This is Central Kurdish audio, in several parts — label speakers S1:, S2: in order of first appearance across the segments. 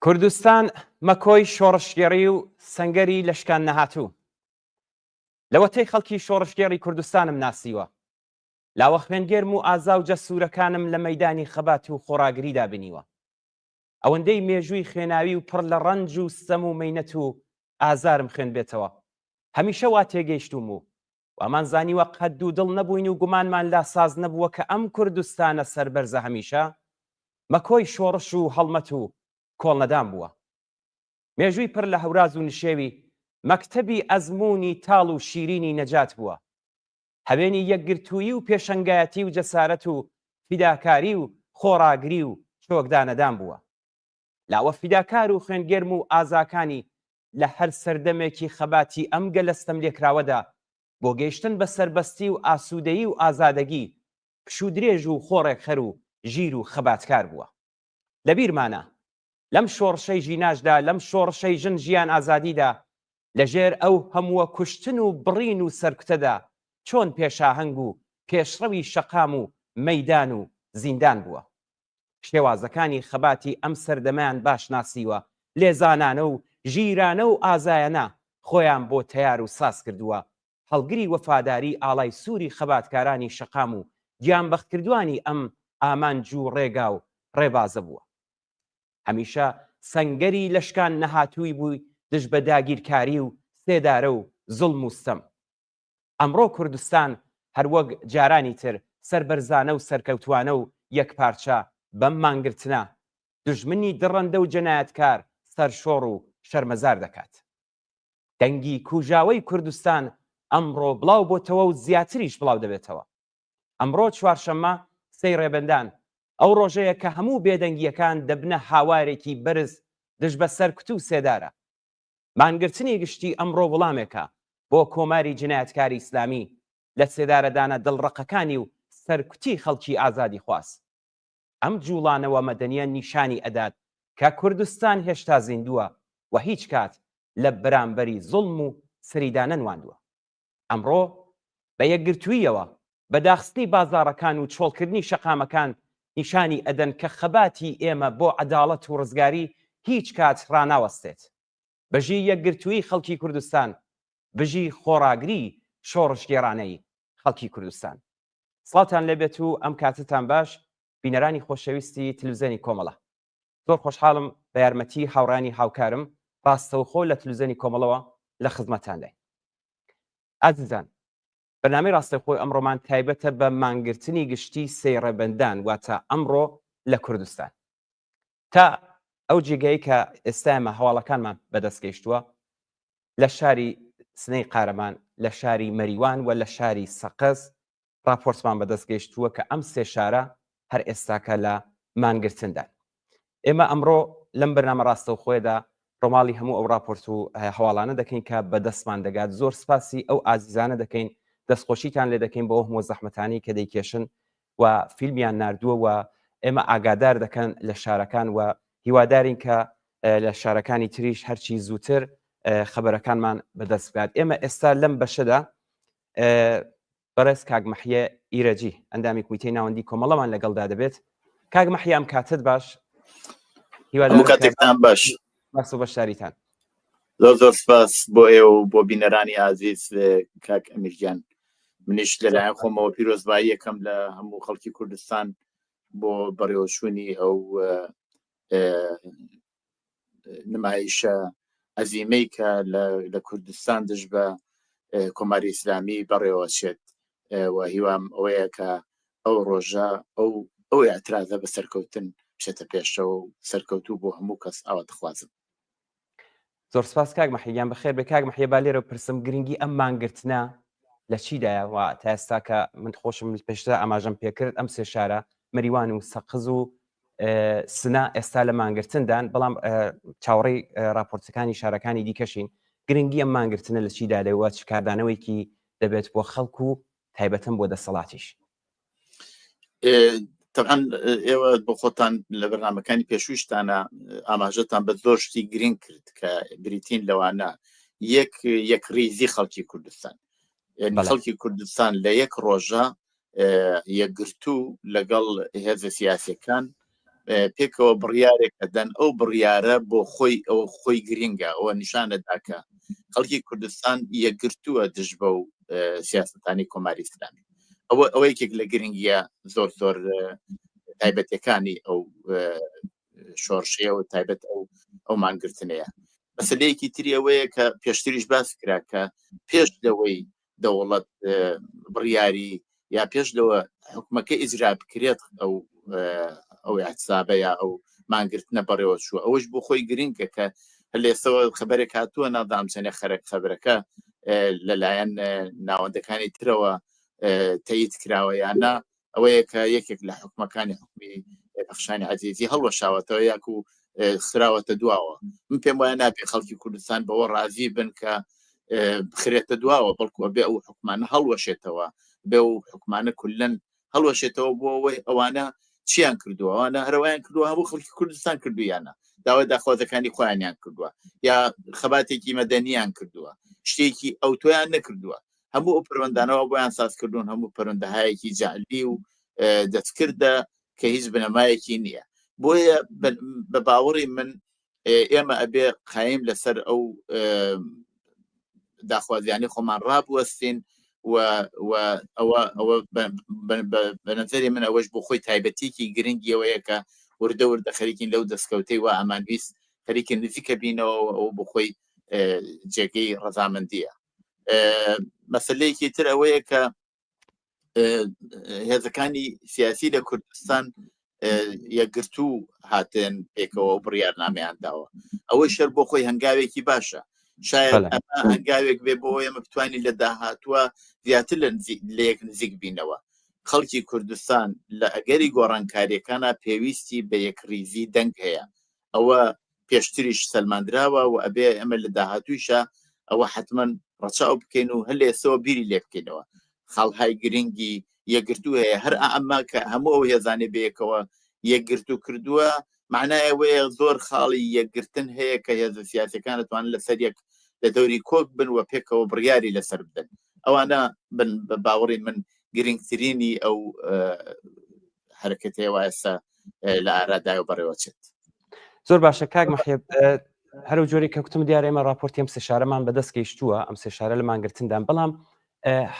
S1: کوردستان مەکۆی شۆڕشگێڕی و سەنگەری لەشکان نەهاتوو. لەوەتەی خەڵکی شۆڕشگێڕی کوردستانم ناسیوە. لاوە خوێنگێرم و ئازا و جەسوورەکانم لە مەیدانی خەبات و خۆراگریدا بنیوە. ئەوەندەی مێژووی خوێناوی و پڕ لە ڕەنج و سەم و مەینەت و ئازارم خوێن بێتەوە. هەمیشە وا تێگەیشتوم و ئەمان زانیوە قەد و دڵ نەبووین و گومانمان لا ساز نەبووە کە ئەم کوردستانە سەربەرزە هەمیشە مەکۆی شۆڕش و هەڵمەت و کۆڵنەدان بووە. مێژووی پڕ لە هەوراز و نشێوی مەکتەبی ئەزمموی تاڵ و شیرینی نەجات بووە. هەوێنی یەکگرتووی و پێشەنگایەتی و جەسارەت و فیداکاری و خۆڕاگری و چۆکدانەدان بووە. لاوە فیداکار و خوێنگێرم و ئازاکانی لە هەر سەردەمێکی خەباتی ئەم گەلەستەم لێکراوەدا بۆ گەیشتن بە سەربەستی و ئاسوودەیی و ئازادەگی پشو درێژ و خۆڕێک خەر و ژیر و خەباتکار بووە. لەبیرمانە لەم شۆڕشەی ژیناشدا لەم شۆڕشەی ژن ژیان ئازادیدا لەژێر ئەو هەمووە کوشتن و بڕین و سەرکوتەدا چۆن پێشاهەنگ و پێشڕەوی شەقام و مەیدان و زیندان بووە. شێوازەکانی خەباتی ئەم سەردەمەیان باش ناسیوە، لێزانانە و ژیرانە و ئازایەنە خۆیان بۆ تەیار و ساز کردووە. هەڵگری وەفاداری ئاڵای سووری خەباتکارانی شەقام و گیانبەختکردوانی ئەم ئامانج و ڕێگا و ڕێبازە بووە. هەمیشە سەنگەری لەشکان نەهاتووی بووی دژ بە داگیرکاری و سێدارە و زوڵم و ستەم. ئەمڕۆ کوردستان هەروەک جارانی تر سەربەرزانە و سەرکەوتوانە و یەکپارچە بەم مانگرتنە دژمنی دڕەندە و جەنایەتکار سەرشۆڕ و شەرمەزار دەکات. دەنگی کوژاوەی کوردستان ئەمڕۆ بڵاو بۆتەوە و زیاتریش بڵاو دەبێتەوە. ئەمڕۆ چوارشەممە سەی ڕێبەندان ئەو ڕۆژەیە کە هەموو بێدەنگیەکان دەبنە هاوارێکی بەرز دژ بە سەرکوت و سێدارە. مانگرتنی گشتی ئەمڕۆ وەڵامێکە بۆ کۆماری جنایەتکاری ئیسلامی لە سێدارەدانە دڵڕقەکانی و سەرکوتی خەڵکی ئازادی خواست. ئەم جوڵانەوە مەدەنیە نیشانی ئەدات کە کوردستان هێشتا زیندووە و هیچ کات لە بەرامبەری زوڵم و سریدانە نواندووە. ئەمڕۆ بە یەکگرتوویەوە بەداخستنی بازاڕەکان و چۆڵکردنی شەقامەکان نیشانی ئەدەن کە خەباتی ئێمە بۆ عەداڵەت و ڕزگاری هیچ کات ڕاناوەستێت. بەژی یەکگرتووی خەڵکی کوردستان، بژی خۆڕاگری شۆڕشگێڕانەی خەڵکی کوردستان. سڵاتان لێبێت و ئەم کاتتان باش بینەرانی خۆشەویستی تلویزیۆنی کۆمەڵە. زۆر خۆشحاڵم بە یارمەتی هاوڕانی هاوکارم ڕاستەوخۆ لە تلویزیۆنی کۆمەڵەوە لە خزمەتان لای. ئازیزان، بەنامەی ڕاستەوخۆی ئەمڕۆمان تایبەتە بە مانگرتنی گشتی سەی ڕێبەندان واتە ئەمڕۆ لە کوردستان. تا ئەو جێگەی کە ئێستامە هەواڵەکانمان بەدەستگەیشتووە لە شاری سنەی قارەمان، لە شاری مەریوان و لە شاری سەقەز راپۆرتمان بەدەستگەیشتووە کە ئەم سێ شارە هەر ئێستاکە لە مانگرتندا. ئێمە ئەمڕۆ لەم بەرنامە ڕاستەوخۆیەدا ڕۆماڵی هەموو ئەو راپۆرت و هەواڵانە دەکەین کە بەدەستمان دەگات. زۆر سپاسی ئەو ئازیزانە دەکەین، دەستخۆشیتان لێ دەکەین بۆ هەموو زەحمەتانی کە دەیکێشن و فیلمیان ناردووە و ئێمە ئاگادار دەکەن لە شارەکان و هیوادارین کە لە شارەکانی تریش هەرچی زووتر خەبەرەکانمان بەدەست بکات. ئێمە ئێستا لەم بەشەدا بەڕێز کاک مەحیە ئیرەجی ئەندامی کومیتەی ناوەندی کۆمەڵەمان لەگەڵدا دەبێت. کاک مەحیە ئەم کاتت باش،
S2: کاتێکتان باش
S1: باس و بەشداریتان.
S2: زۆر سپاس بۆ ئێوە و بۆ بینەرانی عزیز کاک ئەمیرجان. منیش لەلایەن خۆمەوە پیرۆزبایی یەکەم لە هەموو خەڵکی کوردستان بۆ بەڕێوەچوونی ئەو نمایشە عەزیمەی کە لە کوردستان دژ بە کۆماری ئیسلامی بەڕێوەچێت و هیوام ئەوەیە کە ئەو ڕۆژە ئەو ئاعترازە بە سەرکەوتن بچێتە پێشەوە و سەرکەوتوو بۆ هەموو کەس ئاوا دەخوازم.
S1: زۆر سپاس کاک مەحیە، بەخێر بێ. کاک مەحیە با لێرە پرسم گرنگی ئەم مانگرتنە لە چیدایەوە تا ئێستا کە من خۆشم پێشتر ئاماژەم پێکرد ئەم سێ شارە مەریوان و سەقز و سنا ئێستا لە مانگرتندان، بەڵام چاوەڕێی راپۆرتەکانی شارەکانی دیکەشین. گرنگی ئەم مانگرتنە لە چیدادەوە چ کاردانەوەیکی دەبێت بۆ خەڵک و تایبەتەن بۆ دەسەڵاتیش؟
S2: طبعاً ئێوە بۆ خۆتان لە بەرنامەکانی پێشوویشتانە ئاماژەتان بە زۆر شتی گرنگ کرد کە بریتین لەوانە یەک ریزی خەڵکی کوردستان، خەڵکی کوردستان لە یەک ڕۆژە یەکگرتوو لەگەڵ هێزە سیاسیەکان پێکەوە بڕیارێک ئەدەن ئەو بڕیارە بۆ خۆی ئەو خۆی گرنگە ئەوە نیشانەداکە خەڵکی کوردستان یەکگرتووە دژ بە و سیاستانی کۆماری ئیسلامی ئەوە یەکێک لە گرنگیە زۆر زۆر تایبەتەکانی ئەو شۆڕشەیە و تایبەت ئەو مانگرتنەیە مەسلەیەکی تری ئەوەیە کە پێشتریش باس کرا کە پێش لەوەی دەوڵەت بڕیاری یا پێش لەوە حکومەکە ئیجرا بکرێت ئەو احتسابە یا ئەو مانگرتنە بەڕێوە چووە ئەوەش بۆ خۆی گرنگە کە هەلێسەوە خەبەرێک هاتووە نادام چەنێ خەبەرەکە لەلایەن ناوەندەکانی ترەوە تەیید کراوە یاننا ئەوەیە کە یەکێک لە حکومەکانی حکومی بەخشانی عەزیزی هەڵوەشاوەتەوە یاکو خراوەتە دواوە من پێم وایە نابێ خەڵکی کوردستان بەوە ڕازی بن کە بخرێتە دواوە بەڵکو بێ ئەو حکومانە هەڵوەشێتەوە بێ و حکومانە کولەن هەڵوەشێتەوە بۆ ئەوەی ئەوانە چیان کردووە ئەوانە هەروایان کردووە هەموو خەڵکی کوردستان کردویانە داوای داخوازەکانی خۆیانیان کردووە یا خەباتێکی مەدەنیان کردووە شتێکی ئەو تۆیان نەکردووە هەموو ئەو پەروەندانەوە بۆیان ساز کردوون هەموو پەروەندەهایەکی جعلی و دەستکردە کە هیچ بنەمایەکی نییە بۆیە بە باوەڕی من ئێمە ئەبێ قایم لەسەر ئەو داخوازیانی خۆمان ڕابوەستین ئەوە بە نەزەری من ئەوەش بۆ خۆی تایبەتێکی گرنگیەوەیە کە وردە وردە خەریکین لەو دەستکەوتەی وا ئەمانویست خەریکە نزیکە بینەوە ئەو بۆ خۆی جێگەی ڕەزامەندیە مەسلەیەکی تر ئەوەیە کە هێزەکانی سیاسی لە کوردستان یەکگرتوو هاتن پێکەوە و بڕیارنامەیان داوە ئەوەی شەر بۆ خۆی هەنگاوێکی باشە شاید ئەمە هەنگاوێک بێ بۆ ئێمە بتوانین لە داهاتووە زیاتر لە یەک نزیک بینەوە خەڵکی کوردستان لە ئەگەری گۆڕانکاریەکانە پێویستی بە یەکریزی دەنگ هەیە ئەوە پێشتریش سەلماندراوە و ئەبێ ئەمە لە داهاتوویشە ئەوە حتمما ڕەچاو بکەین و هەلێسەوە بیری لێ بکەینەوە خاڵهای گرنگی یەکگرتو هەیە هەر ئەمە کە هەموو ئەو هێزانێ بەیەکەوە یەکگرتو کردووە معنایەوەیە زۆر خاڵی یەکگرتن هەیە کە هێزە سیاسەکان دەتوانن لەسەر یەک لە دەوری کۆک بن و پێکەوە بڕیاری لەسەر بدەن ئەوانە بن بە باوەڕی من گرنگترینی ئەو حرەکەتەیە وایسا لە ئارادای و بەڕێوەچێت
S1: زۆر باشە کاک مەحیب هەرو جۆری کەوتم دیارە ئێمە راپۆرتی ئەم سێ شارەمان بەدەست گەیشتووە ئەم سێ شارە لە مانگرتندان بەڵام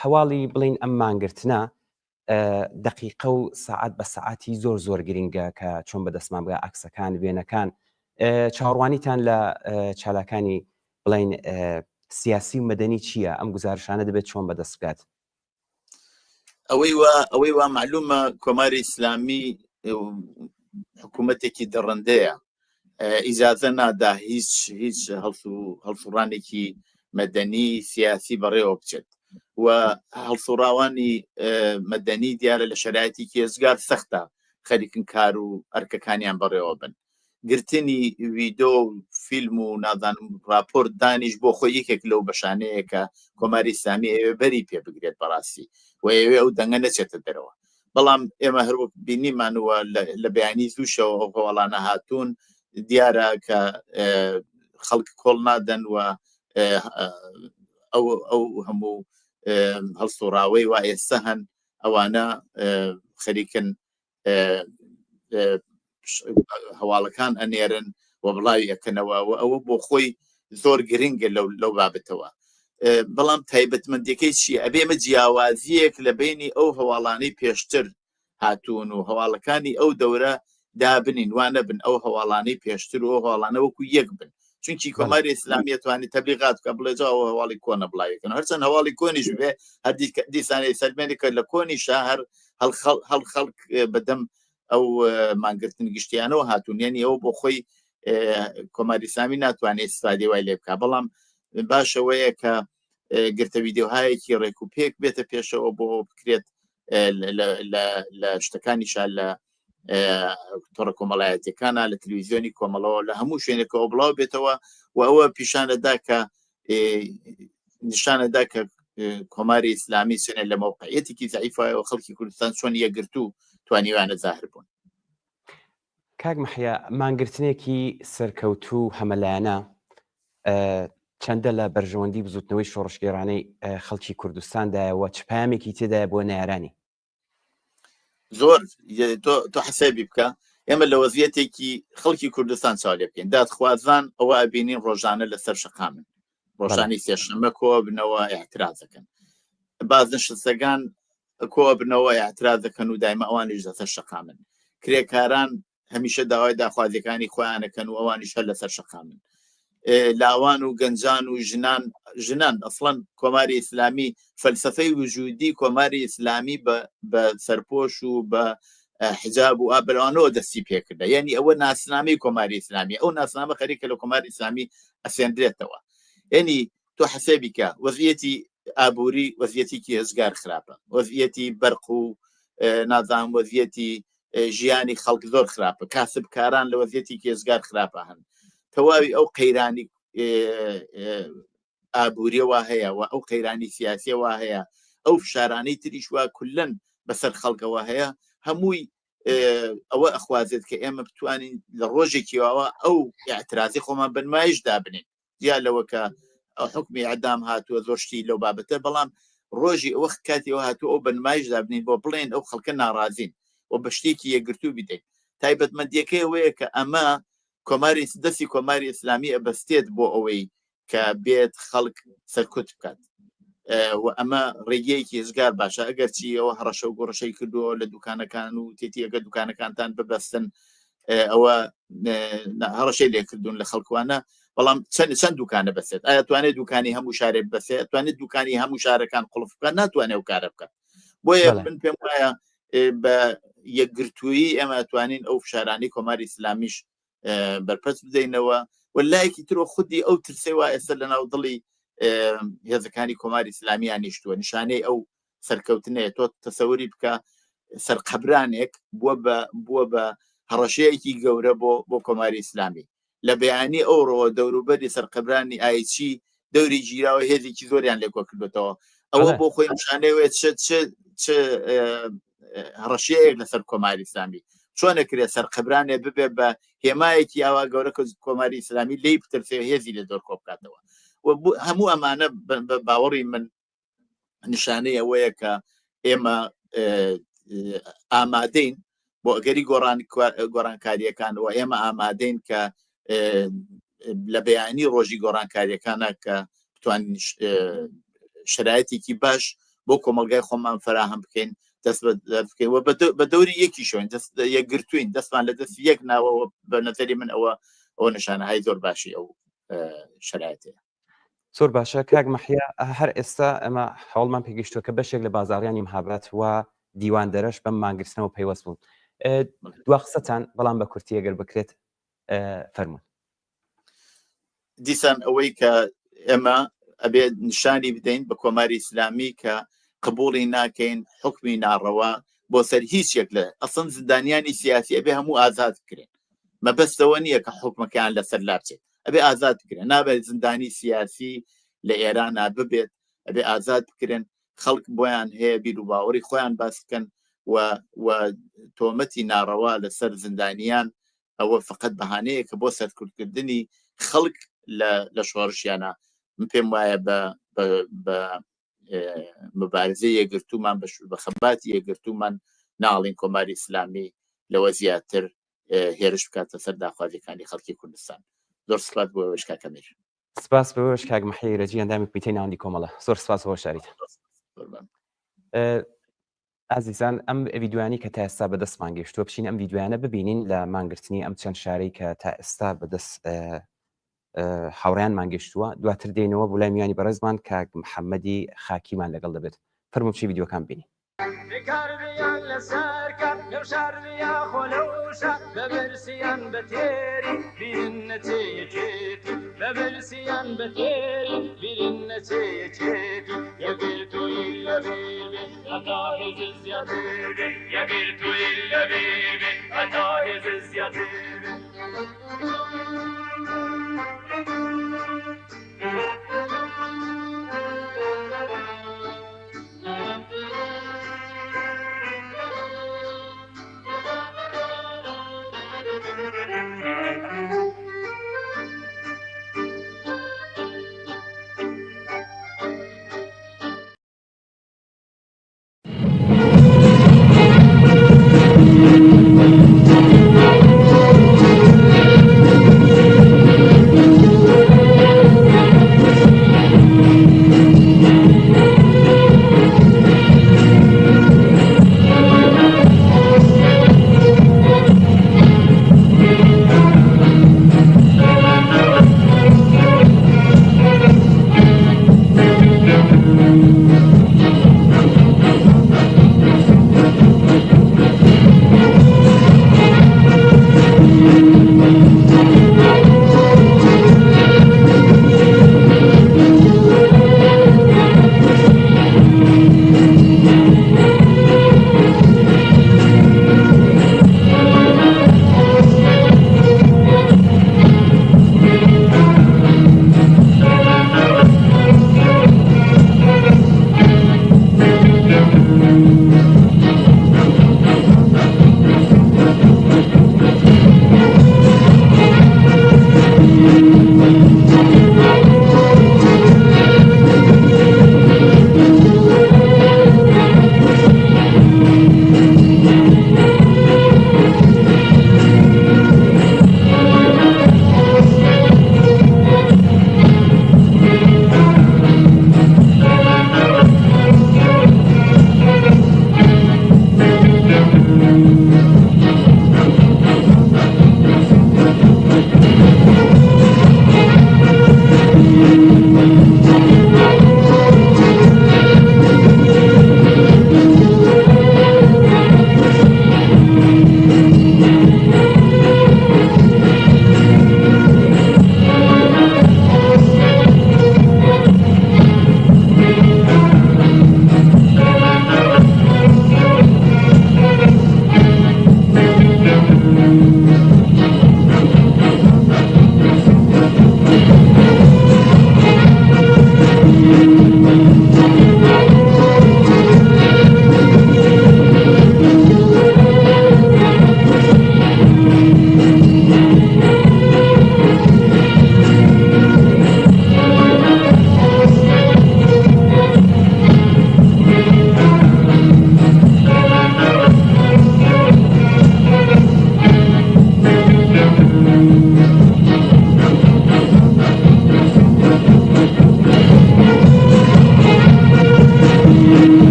S1: هەواڵی بڵین ئەم مانگرتنە دقیقە و ساعت بە ساعتی زۆر زۆر گرنگە کە چۆن بەدەستمان بگە عەکسەکان وێنەکان چاوەڕوانیتان لە چالاکانی بڵین سیاسی و مەدەنی چییە ئەم گزارشانە دەبێت چۆن بەدەست بکات
S2: ئەوەی وا معلومە کۆماری ئیسلامی حکوومەتێکی دەڕەندەیە ئیجازە نادا هیچ هەڵسوڕانێکی مەدەنی سیاسی بەڕێوە بچێت و هەڵسوڕاوانی مەدەنی دیارە لە شەرایەتی کێزگار سەختە خەریکن کار و ئەرکەکانیان بەڕێوە بن گرتنی ڤیدۆ و فیلم و نازانم راپۆرت دانیش بۆ خۆی یەکێک لەو بەشانەیە کە کۆماری ئیسلامی ئەوێ بەری پێ بگرێت بەڕاستی و ئەوێ ئەو دەنگە نەچێتە دەرەوە بەڵام ئێمە هەروەک بینیمانوە لە بەیانی زووشەوە ئەو هەواڵانە هاتوون دیارە کە خەڵک کۆڵ نادەن و ئەو هەموو هەڵسوڕاوەی و ئێستا هەن ئەوانە خەریکن هەواڵەکان ئەنێرن و بڵاوی ئەکەنەوە و ئەوە بۆ خۆی زۆر گرنگە لەو بابەتەوە بەڵام تایبەتمەندیەکەی چی ئەبێمە جیاوازیەک لە بینی ئەو هەواڵانەی پێشتر هاتوون و هەواڵەکانی ئەو دەورە دابنین وانە بن ئەو هەواڵانەی پێشتر و هەواڵانە وەکو یەک بن چونکی کۆماری ئیسلامی توانێت تەبلیغات بکە بڵێ ئەو هەواڵی کۆنە بڵاویکەن هەرچەند هەواڵی کۆنیش بێ هەر دیسانەی سەلمێنێکە لە کۆنیشە هەر خەڵک بەدەم ئەو مانگرتن گشتیانەوە هاتوون یعنی ئەو بۆ خۆی کۆماری ئیسلامی ناتوانێت استفادەی وای لێ بکە بەڵام باشەوەیە کە گرتە ڤیدیۆهایەکی ڕێک و پێک بێتە پێشەوە بۆ بکرێت لە شتەکانیشان لە تۆڕە کۆمەڵایەتیەکانە لە تەلەڤیزیۆنی کۆمەڵەوە لە هەموو شوێنێکەوە بڵاو بێتەوە و ئەوە پیشانەدا کە نیشانەدا کە کۆماری ئیسلامی چێنە لە مەوقعیەتێکی زەعیفایەوە خەڵکی کوردستان چۆن یەکگرتوو توانیوانە زاهر بوون
S1: کاک مەحیا مانگرتنێکی سەرکەوتوو هەمەلایەنە چەندە لە بەرژەوەندی بزوتنەوەی شۆڕشگێڕانەی خەڵکی کوردستاندایەوە چ پامێکی تێدایە بۆ نارانی
S2: زۆر تۆ حسابی بکە ئێمە لە وەزیەتێکی خەڵکی کوردستان چاو لێ بکەین دادخوازان ئەوە ئەبینین ڕۆژانە لەسەر شەقامن ڕۆژانی سێشەممە کۆ بنەوە احترازەکەن بازنشستەکان کۆ بنەوە احتراز دەکەن و دایمە ئەوانیش لەسەر شەقامن کرێکاران هەمیشە داوای داخوازیەکانی خۆیانەکەن و ئەوانیش هەر لەسەر شەقامن لاوان و گەنجان و ژنان ئەسڵەن کۆماری ئیسلامی فەلسفەی وجودی کۆماری ئیسلامی بە سەرپۆش و بە حجاب و ئابلوانەوە دەستی پێکردە یعنی ئەوە ناسنامەی کۆماری ئیسلامی ئەو ناسنامە خەریکە لە کۆماری ئیسلامی ئەسێندرێتەوە یعنی تۆ حسێبی کە وەزیەتی ئابووری وەزیەتێکی هێزگار خراپە وەزیەتی بەرق و نازانم وەزیەتی ژیانی خەڵک زۆر خراپە کاسبکاران لە وەزیەتی هێزگار خراپە هەن تەواوی ئەو قەیرانی ئابووریەوە هەیە و ئەو قەیرانی سیاسیەوە هەیە ئەو فشارانەی تریش وە کولەن بەسەر خەڵکەوە هەیە هەمووی ئەوە ئەخوازێت کە ئێمە بتوانین لە ڕۆژێکیەوە ئەو اعترازی خۆمان بنمایش دابنین یا لەوە کە ئەو حکمی ئەدام هاتووە زۆرشتی لەو بابەتە بەڵام ڕۆژی ئەوە کاتیەوە هاتووە ئەو بنمایش دابنین بۆ بڵێن ئەو خەڵکە ناڕازین و بە شتێکی یەکگرتوو بدەین تایبەتمەندیەکەی ئەوەیە کە ئەمە کۆماری دەستی کۆماری ئیسلامی ئەبەستێت بۆ ئەوەی کە بێت خەڵک سەرکوت بکات و ئەمە ڕێگەیەکی هێزگار باشە ئەگەرچی ئەوە هەڕەشە و گۆڕەشەی کردووە لە دوکانەکان و تێتی ئەگە دوکانەکانتان ببەستن ئەوە هەڕەشەی لێکردوون لە خەڵکوانە بەڵام چەند دوکانە بەسێت ئایا توانێت دوکانی هەموو شارێک بەسێت توانێت دوکانی هەموو شارەکان قوڵف بکات ناتوانێت ئەو کارە بکات بۆیە من پێم وایە بە یەکگرتووی ئێمە توانین ئەو فشارانی کۆماری ئیسلامیش بەرپەس بدەینەوە وەلایەکی ترۆ خودی ئەو ترسێ وا ئێستا لە ناو دڵی هێزەکانی کۆماری ئیسلامیان نیشتووە نیشانەی ئەو سەرکەوتنەیە تۆ تەسەوری بکە سەرقەبرانێک بووە بە هەڕەشەیەکی گەورە بۆ کۆماری ئیسلامی لە بەیانی ئەوڕۆ دەوروبەری سەرقەبرانی ئایچی دەوری گیراوە هێزێکی زۆریان لێکۆ کردوێتەوە ئەوە بۆ خۆی نیشانەوێت چ هەڕەشەیەک لەسەر کۆماری ئیسلامی چۆنەکرێ سەرقەبرانێ ببێ بە هێمایەکی ئاوا گەورە کۆماری ئیسلامی لی پترسێ هێزی لە دۆر کۆ بکاتەوە هەموو ئەمانە باوەڕی من نیشانەی ئەوەیە کە ئێمە ئامادەین بۆ ئەگەری گۆڕانکاریەکانەوە ئێمە ئامادەین کە لە بەیانی ڕۆژی گۆڕانکاریەکانە کە بتوانین شرایەتێکی باش بۆ کۆمەلگای خۆمان فراهم بکەین دەست بکەین بە دەوری یەکی شوین یەکگرتوین دەستمان لە دەست یەک ناوەوە بە نەزەری من ئەوە نیشانەهای زۆر باشی ئەو شرایەتەیە
S1: زۆر باشە کاک مەحیا هەر ئێستا ئەمە هەوڵمان پێگەیشتووە کە بەشێک لە بازاڕیانی مهابەت و دیوان دەرەش بەم مانگرتنەوە پەیوەست بوون دوا قسەتان بەڵام بە کورتی ئەگەر بکرێت فەرموون
S2: دیسان ئەوەی کە ئێمە ئەبێت نیشانی بدەین بە کۆماری ئیسلامی کە قبوڵی ناکەین حکمی ناڕەوا بۆ سەر هیچ یەک لە ئەسڵ زندانیانی سیاسی ئەبێ هەموو ئازاد بکرێن مەبەستەوە نییە کە حکمەکان لەسەر لا بچێت ئەبێ ئازاد بکرێن نابێت زندانی سیاسی لە ئێران ببێت ئەبێ ئازاد بکرێن خەڵک بۆیان هەیە بیر و باوەڕی خۆیان باس بکەن و تۆمەتی ناڕەوا لەسەر زندانیان ئەوە فقط بەهانەیە کە بۆ سەرکوتکردنی خەڵک لە شۆڕشیانە من پێم وایە بە مبارزەی یەکگرتوومان بە خەباتی یەکگرتوومان ناڵین کۆماری ئیسلامی لەوە زیاتر هێرش بکاتە سەر داخوازیەکانی خەڵکی کوردستان زۆر سپاس بۆ ئەوەش کاکەمیر
S1: سپاس بەوەش کاک مەحیا رەجی ئەندامی پیتەی ناوەندی کۆمەڵە زۆر سپاس بۆ شاریت ئازیزان ئەم ڤیددیوانی کە تا ئێستا بەدەستمان گەیشتووە بچین ئەم ڤیددیوانە ببینین لە مانگرتنی ئەم چەند شارەی کە تا ئێستا بەدەست هاوڕیان مانگەشتووە دواتر دێنەوە بۆ لای میانی بەڕێزمان کاک محەممەدی خاکیمان لەگەڵ دەبێت فەرموو چی ڤیددیۆکان بینی
S3: ببرسيان بتيري بيرنتي يجيتي يا بيرتو إلا بيبي أتاهز الزياديبي يا بيرتو إلا بيبي أتاهز الزياديبي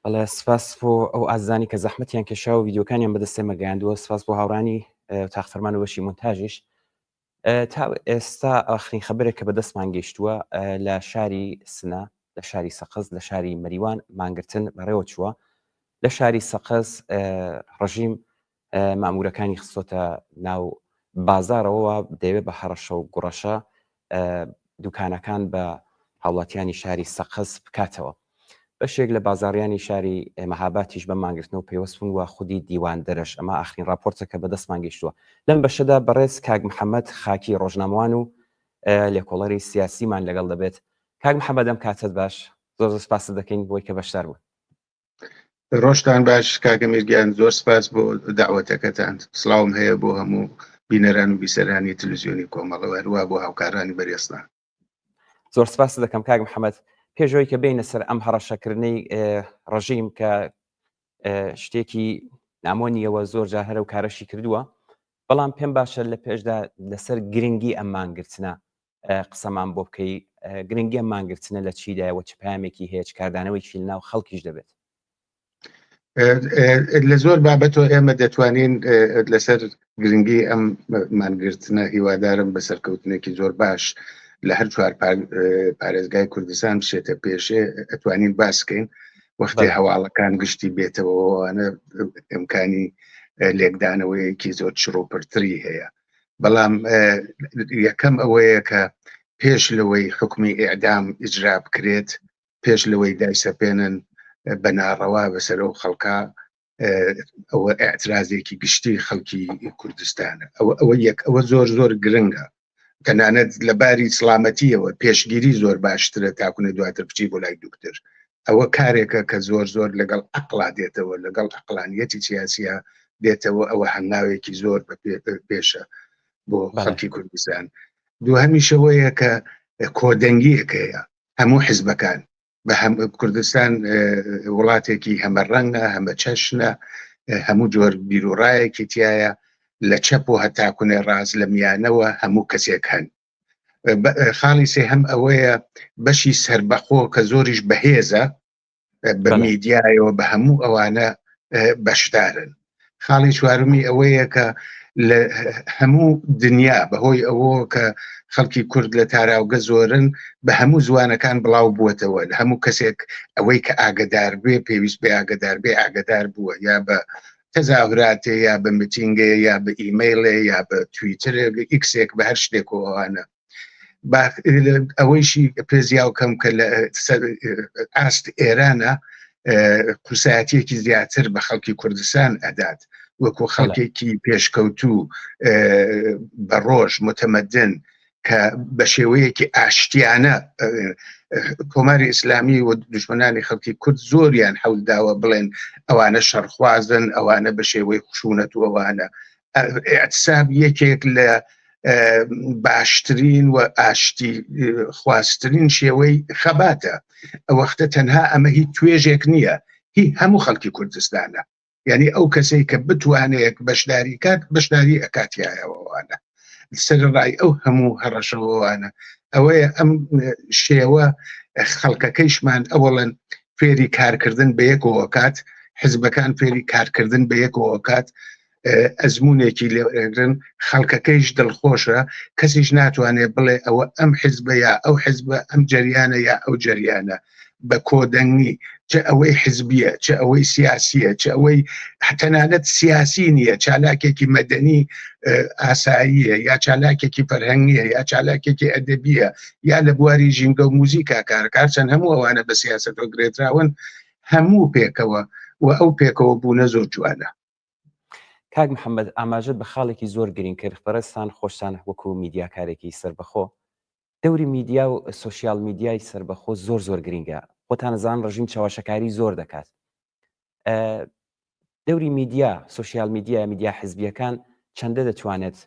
S1: بەڵێ سپاس بۆ ئەو ئازانی کە زەحمەتیان کێشا و ڤیدیۆکانیان بەدەستێمە گەیاندووە. سپاس بۆ هاوڕانی تاقفەرمان و بەشی مونتاژیش. تا ئێستا ئاخرین خەبەرێک کە بەدەستمان گەیشتووە لە شاری سنە، لە شاری سەقز، لە شاری مەریوان مانگرتن بەڕێوە چووە. لە شاری سەقز ڕژیم مامورەکانی خستۆتە ناو بازارەوە دەیەوێت بە هەڕەشە و گوڕەشە دوکانەکان بە هاوڵاتیانی شاری سەقز بکاتەوە. بەشێک لە بازاڕیانی شاری مەهاباتیش بە مانگرتنەوە پێوەست بوون و خودی دیوان دەرەش. ئەمە ئاخرین راپۆرتەکە بەدەستمان گەیشتووە. لەم بەشەدا بەڕێز کاک محەممەد خاکی ڕۆژنامەوان و لێکۆڵەری سیاسیمان لەگەڵ دەبێت. کاک محەممەد ئەم کاتت باش، زۆر سپاس دەکەین بۆی کە بەشدار بوون.
S4: ڕۆژتان باش کاکە میرگیان، زۆر سپاس بۆ داوەتەکەتان. سڵاوم هەیە بۆ هەموو بینەران و بیسەرانی تەلەڤیزیۆنی کۆمەڵە هەروە بۆ هاوکارانی بەڕێستان.
S1: زۆر سپاس دەکەم کاک محەممەد. پێشەوەی کە بینە سەر ئەم هەڕەشەکردنەی ڕژیم کە شتێکی نامۆنیەوە زۆر جار هەرە و کارەشی کردووە، بەڵام پێم باشە لە پێشدا لەسەر گرنگی ئەم مانگرتنە قسەمان بۆ بکەی. گرنگی ئەم مانگرتنە لە چیدایەوە، چ پامێکی هەیە، چ کاردانەوەیکی لەناو خەڵکیش دەبێت؟
S4: لە زۆر بابەتەوە ئێمە دەتوانین لەسەر گرنگی ئەم مانگرتنە هیوادارم بە سەرکەوتنێکی زۆر باش لە هەر چوار پارێزگای کوردستان بشێتە پێشێ، ئەتوانین باسکەین وەختی هەواڵەکان گشتی بێتەوەوانە ئیمکانی لێکدانەوەیەکی زۆر چڕۆپرتری هەیە. بەڵام یەکەم ئەوەیە کە پێش لەوەی حکمی ئیعدام ئیجرا بکرێت، پێش لەوەی دایسەپێنن بە ناڕەوا بەسەر ئەو خەڵکە، ئەوە ئاعترازێکی گشتی خەڵکی کوردستانە. ئەوە زۆر زۆر گرنگە. تەنانەت لەباری سڵامەتیەوە پێشگیری زۆر باشترە تاکوونە دواتر بچی بۆ لای دوکتر. ئەوە کارێکە کە زۆر زۆر لەگەڵ عەقڵا دێتەوە، لەگەڵ عەقلانیەتی سیاسیە دێتەوە. ئەوە هەنگاوێکی زۆر پێشە بۆ خەڵکی کوردستان. دووهەمیشەوەیە کە کۆدەنگیەکەیە هەموو حیزبەکان بە کوردستان وڵاتێکی هەمە ڕەنگە، هەمە چەشنە، هەموو جۆر بیرروڕایەکی تایە، لە چەپ و هەتاکوونێ ڕاز لە میانەوە هەموو کەسێک هەن. خاڵی سێهەم ئەوەیە بەشی سەربەخۆ کە زۆریش بەهێزە بە میدیایەوە بە هەموو ئەوانە بەشدارن. خاڵی چوارمی ئەوەیە کە لە هەموو دنیا بەهۆی ئەوە کە خەڵکی کورد لە تاراوگە زۆرن بە هەموو زوانەکان بڵاو بووەتەوە. لە هەموو کەسێک ئەوەی کە ئاگدار بێ، پێویست بێ ئاگدار بێ، ئاگدار بووە، یا بە تەزاوراتێ، یا بە میتینگێ، یا بە ئیمەیلێ، یا بە تویتر، ئیکسێک، بە هەر شتێکەوەوانە. ئەوەیشی پێزیاوکەم کە لە ئاست ئێرانە قورسایەتیەکی زیاتر بە خەڵکی کوردستان ئەدات، وەکو خەڵکێکی پێشکەوتوو بە ڕۆژ متەمەدن کە بە شێوەیەکی ئاشتیانە کۆماری ئیسلامی و دوژمنانی خەڵکی کورد زۆریان حەولداوە بڵێن ئەوانە شەڕخوازن، ئەوانە بە شێوەی خشونەت و ئەوانە. ئەعتساب یەکێک لە باشترین و ئاشتی خواستترین شێوەی خەباتە. ئەوەختە تەنها ئەمە هیچ توێژێک نییە، هی هەموو خەڵکی کوردستانە. یعنی ئەو کەسەی کە بتوانێت بەشداری کات، بەشداری ئەکاتیایەوەوانە سەر ڕای ئەو هەموو هەڕەشەوەوانە. ئەوەیە ئەم شێوە خەڵکەکەیشمان ئەوڵەن فێری کارکردن بە یەکەوە کات، حزبەکان فێری کارکردن بە یەکەوە کات، ئەزمونێکی لێگرن، خەڵکەکەیش دڵخۆشە، کەسیش ناتوانێت بڵێ ئەوە ئەم حزبە یا ئەو حزبە، ئەم جەریانە یا ئەو جەریانە، بە کۆدەنگی، چه ئەوەی حزبیە، چه ئەوەی سیاسیە، چه ئەوەی تەنانەت سیاسی نییە، چالاکێکی مەدەنی ئاساییە، یا چالاکێکی فەرهەنگیە، یا چالاکێکی ئەدەبیە، یا لە بواری ژینگە و موزیکا کارکار، چەند هەموو ئەوانە بە سیاسەتەوە گرێتراون، هەموو پێکەوە و ئەو پێکەوە بوونە زۆر جوانە.
S1: کاک محەممەد، ئاماژەت بە خاڵێکی زۆر گرنگ کرد. بەڕێستان خۆشتان وەکو میدیاکارێکی سربەخۆ، دەوری میدیا و سوسیال میدیای سربەخۆ زۆر زۆر گرنگە. خۆتان زان ڕژیم چاوەشەکاری زۆر دەکات. دەوری میدیا، سوسیال میدیا، میدیا حزبیەکان چەندە دەتوانێت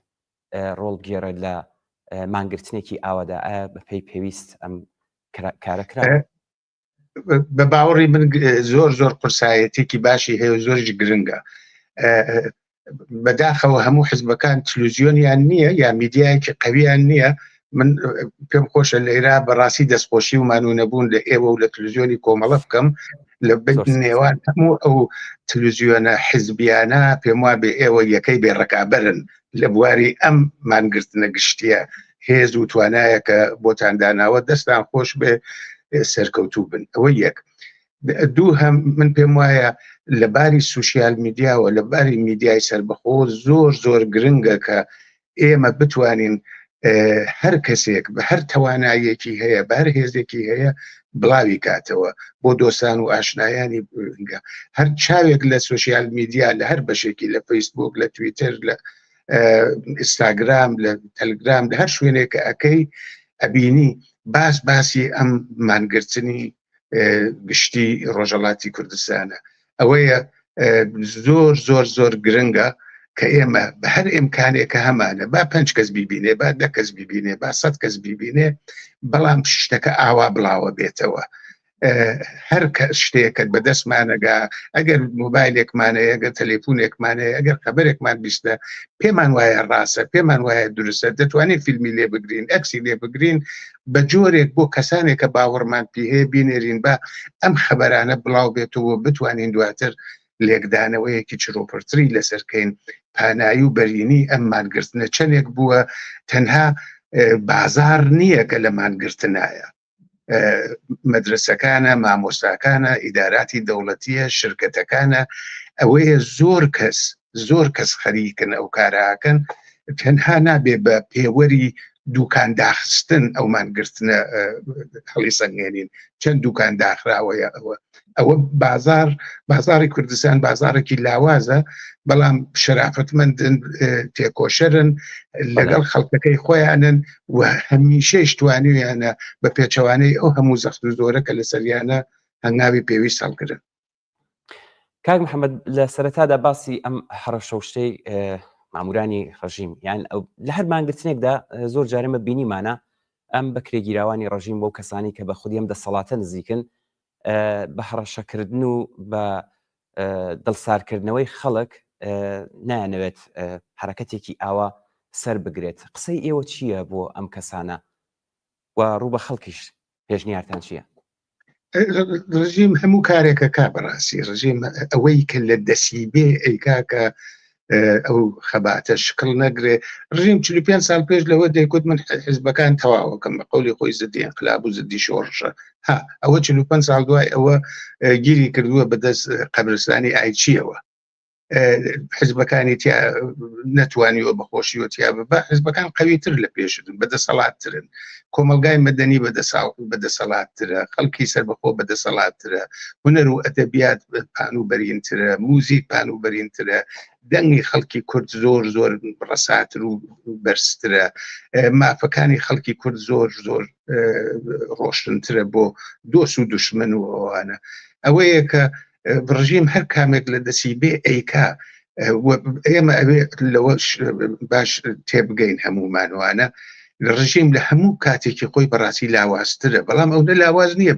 S1: ڕۆڵ بگێڕێت لە مانگرتنێکی ئاوادا؟ ئایا بەپێی پێویست ئەم کارەکرا؟
S4: بە باوەڕی من زۆر زۆر قورسایەتێکی باشی هەیە و زۆرش گرنگە. بەداخەوە هەموو حزبەکان تلویزیۆنیان نییە یا میدیایەکی قەویان نییە، من پێم خۆشە لە ئێرا بەڕاستی دەستخۆشی ومان و نەبوون لە ئێوە و لە تلویزیۆنی کۆمەڵە بکەم لە نێوان هەموو ئەو تلویزیۆنە حیزبیانە پێم وا بێ ئێوە یەکەی بێڕەکابەرن لە بواری ئەم مانگرتنە گشتیە هێز و توانایە کە بۆتان داناوە دەستان خۆش بێ سەرکەوتوو بن. ئەوە یەک. دوو هەم من پێم وایە لە باری سوشیال میدیاوە لە باری میدیای سربەخۆ زۆر گرنگە کە ئێمە بتوانین هەر کەسێک بە هەر توانایەکی هەیە بە هەر هێزێکی هەیە بڵاوی کاتەوە بۆ دۆستان و ئاشنایانی هەر چاوێک لە سوشیال میدیا لە هەر بەشێکی لە فەیسبوک لە تویتر لە ئینستاگرام لە تەلگرام لە هەر شوێنێک کە ئەەکەی ئەبینی باسی ئەم مانگرتنی گشتی ڕۆژهەڵاتی کوردستانە. ئەوەیە زۆر گرنگە کە ئێمە بە هەر ئیمکانێکە هەمانە با 5 کەس بیبینێ با 10 کەس بیبینێ با 100 کەس بیبینێ بەڵام شتەکە ئاوا بڵاوە بێتەوە. هەر شتێکت بەدەستمانەگا ئەگەر مۆبایلێکمانەیە ئەگەر تەلێفۆنێکمانەیە ئەگەر خەبەرێکمان بیستە پێمان وایە ڕاستە پێمان وایە دروستە دەتوانین فیلمی لێ بگرین ئەکسی لێ بگرین بە جۆرێک بۆ کەسانێک کە باوەڕمان پێ هەیە بینێرین با ئەم خەبەرانە بڵاو بێتەوە بتوانین دواتر لێکدانەوەیەکی چرۆپڕتری لەسەرکەین پانایی و بەرینی ئەم مانگرتنە چەندێک بووە تەنها بازار نییە کە لە مانگرتنایە مەدرسەکانە مامۆستاکانە ئیداراتی دەوڵەتیە شرکەتەکانە ئەوەیە زۆر کەس خەریکن ئەو کاراکەن تەنها نابێ بە پێوەری دوکان داخستن ئەو مانگرتنە هەڵی سەنگێنین چەند دوکان داخراوەیە ئەوە بازاری کوردستان بازارێکی لاوازە بەڵام شەرافەتمەندن تێکۆشەرن لەگەڵ خەڵکەکەی خۆیانن و هەمیشەیش توانیویانە بە پێچەوانەی ئەو هەموو زەخت و زۆرە کە لە سەریانە هەنگاوی پێویست هەڵگرن.
S1: کاک محەممەد لە سەرەتادا باسی ئەم هەڕەشە و شتەی مامورانی ڕژیم یان لە هەر مانگرتنێکدا زۆر جارێمە بینیمانە ئەم بەکرێگیراوانی ڕژیم بۆ کەسانی کە بە خودی ئەم دەسەڵاتە نزیکن بە هەڕەشەکردن و بە دڵسارکردنەوەی خەڵک نایانەوێت حرەکەتێکی ئاوا سەر بگرێت. قسەی ئێوە چییە بۆ ئەم کەسانە و ڕوو بە خەڵکیش پێشنیارتان چییە؟
S4: ڕژیم هەموو کارێکە کا بەڕاستی ڕژیم ئەوەی کە لە دەسی بێ ئەیکاکە ئەو خەباتە شکڵ نەگرێ. ڕژیم 45 ساڵ پێش لەوە دەیگوت من حیزبەکان تەواوەکەم بە قەولی خۆی زدی انقلاب و زدی شۆڕشە ئەوە 45 ساڵ دوای ئەوە گیری کردووە بەدەست قەبرستانی ئایچیەوە حیزبەکانی نەتوانیوە بەخۆشیوە تیا بە حیزبەکان قەویتر لە پێشتن بەدەسەڵاتترن کۆمەلگای مەدەنی بەدەسەڵاتترە خەڵکی سەربەخۆ بەدەسەڵاتترە هونەر و ئەدەبیات پان و بەرینترە موزیک پان و بەرینترە دەنگی خەڵکی کورد زۆر ڕەساتر و بەرزترە مافەکانی خەڵکی کورد زۆر ڕۆشنترە بۆ دۆست و دوشمن و ئەوانە ئەوەیە کە ڕژیم هەر کامێک لە دەسی بێ ئەیکا ئێمە ئەوێ لەوە باش تێبگەین هەمومانوانە ڕژیم لە هەموو کاتێکی خۆی بەڕاستی لاوازترە بەڵام ئەو لاواز نییە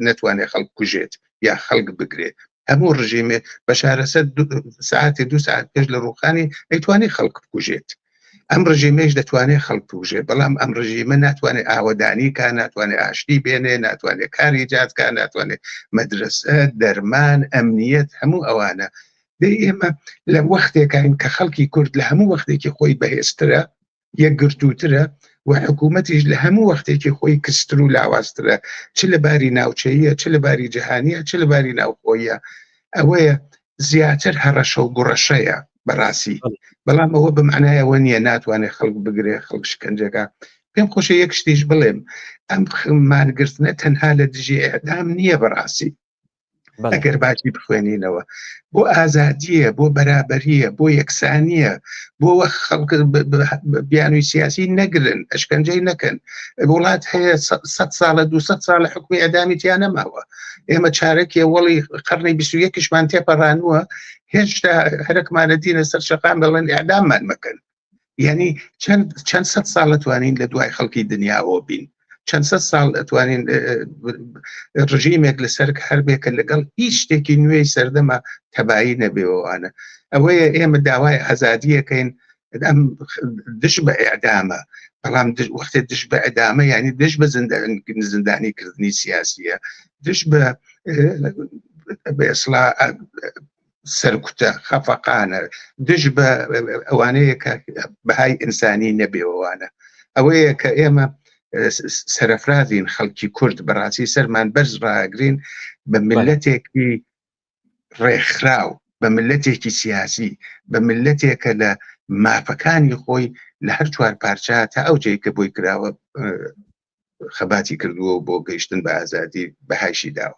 S4: نەتوانێت خەڵک کوژێت یا خەڵک بگرێت هەموو ڕژیمێ بە شارەسەر ساعتی 2 ساعت پێش لە ڕووخانی ئەیتوانێت خەڵک بکوژێت ئەم ڕژیمێش دەتوانێت خەڵک بکوژێت بەڵام ئەم ڕژیمە ناتوانێت ئاوەدانی کا ناتوانێت ئاشتی بێنێ ناتوانێت کاری جاتکە ناتوانێت مەدرسە دەرمان ئەمنیەت هەموو ئەوانە ئێمە لە وەختێکین کە خەڵکی کورد لە هەموو وەختێکی خۆی بەهێزترە یەکگرتووترە و حکوومەتیش لە هەموو وەختێکی خۆی کستر و لاوازترە چ لە باری ناوچەیە چ لە باری جیهانیە چ لە باری ناوخۆیە ئەوەیە زیاتر هەڕەشە و گوڕەشەیە بەڕاستی بەڵام ئەوە بمعنایەوە نییە ناتوانێت خەڵک بگرێ خەڵک شکنجەکە پێم خۆشە یەک شتیش بڵێم ئەم مانگرتنە تەنها لە دژی ئێعدام نییە بەڕاستی ئەگەر باسی بخوێنینەوە بۆ ئازادیە بۆ بەرابەریە بۆ یەکسانیە بۆ خەڵک بیانووی سیاسی نەگرن ئەشکەنجەی نەکەن وڵات هەیە 100 ساڵە 200 ساڵە حکومی ئەدامیتیان نەماوە ئێمە چارەکێ وەڵی قەرنی 21شمان تێپەڕانووە هێشتا هەرەکمانە دینە سەر شەقام بڵێن ئەعداممان مەکەن یعنی چەند 100 ساڵ توانین لە دوای خەڵکی دنیاوە بین چەند 100 ساڵ ئەتوانین ڕژیمێک لەسەر هەربێکە لەگەڵ هیچ شتێکی نوێی سەردەما تەبایی نەبێەوەوانە ئەوەیە ئێمە داوای ئازادیەکەین ئەم دش بە ئێعدامە بەڵام وەختێ دش بە ئەدامە یعنی دش بە زندانیکردنی سیاسیە، دش بە ئەسڵا سەرکوتە خەفەقانە، دش بە ئەوانەیە کە بەهای ئینسانی نەبێەوانە. ئەوەیە کە ئێمە سەرفرازین خەڵکی کورد بەڕاستی سەرمان بەرز ڕاگرین بە ملەتێکی ڕێکخراو، بە ملەتێکی سیاسی، بە ملەتێکە لە مافەکانی خۆی لە هەر چوار پارچە تا ئەو جێی کە بۆی کراوە خەباتی کردووە بۆ گەیشتن بە ئازادی بەهایشی داوە.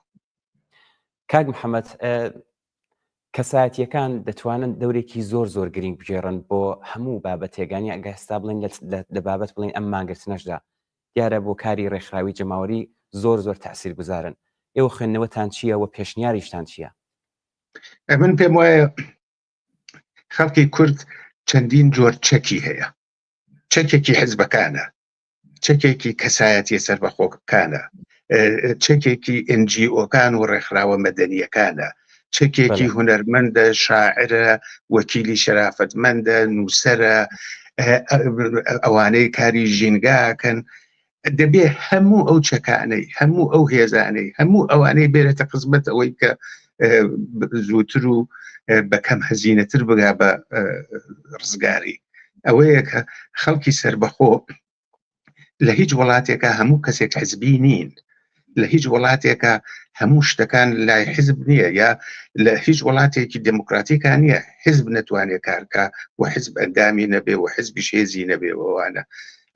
S4: کاک
S1: محەممەد، کەسایەتیەکان دەتوانن دەورێکی زۆر گرنگ بگێڕن بۆ هەموو بابەتێگانی ئەگەستا بڵین لە بابەت بڵین ئەم مانگرتنەشدا دیارە بۆ کاری ڕێکخراوی جەماوەری زۆر تاثیر گوزارن. ئێوە خوێندنەوەتان چییە و پێشنیاریشتان چییە؟
S4: من پێم وایە خەڵکی کورد چەندین جۆر چەکی هەیە. چەکێکی حزبەکانە، چەکێکی کەسایەتی سەربەخۆکانە، چەکێکی NGOکان و ڕێکخراوە مەدەنیەکانە، چەکێکی هونەرمەندە، شاعرە، وەکیلی شەرافەتمەندە، نووسەرە، ئەوانەی کاری ژینگاکەن. دەبێ هەموو ئەو چەکانەی، هەموو ئەو هێزانەی، هەموو ئەوانەی بێرێتە قزمەت ئەوەی کە زووتر و بەکەم هەزینەتر بگا بە ڕزگاری. ئەوەیە کە خەڵکی سەربەخۆ لە هیچ وڵاتێکە هەموو کەسێک حزبی نین، لە هیچ وڵاتێکە هەموو شتەکان لای حزب نییە، یا لە هیچ وڵاتێکی دموکراتیکان نییە حزب نەتوانێت کارکە و حزب ئەندامی نەبێ و حزبیش هێزی نەبێ. وانە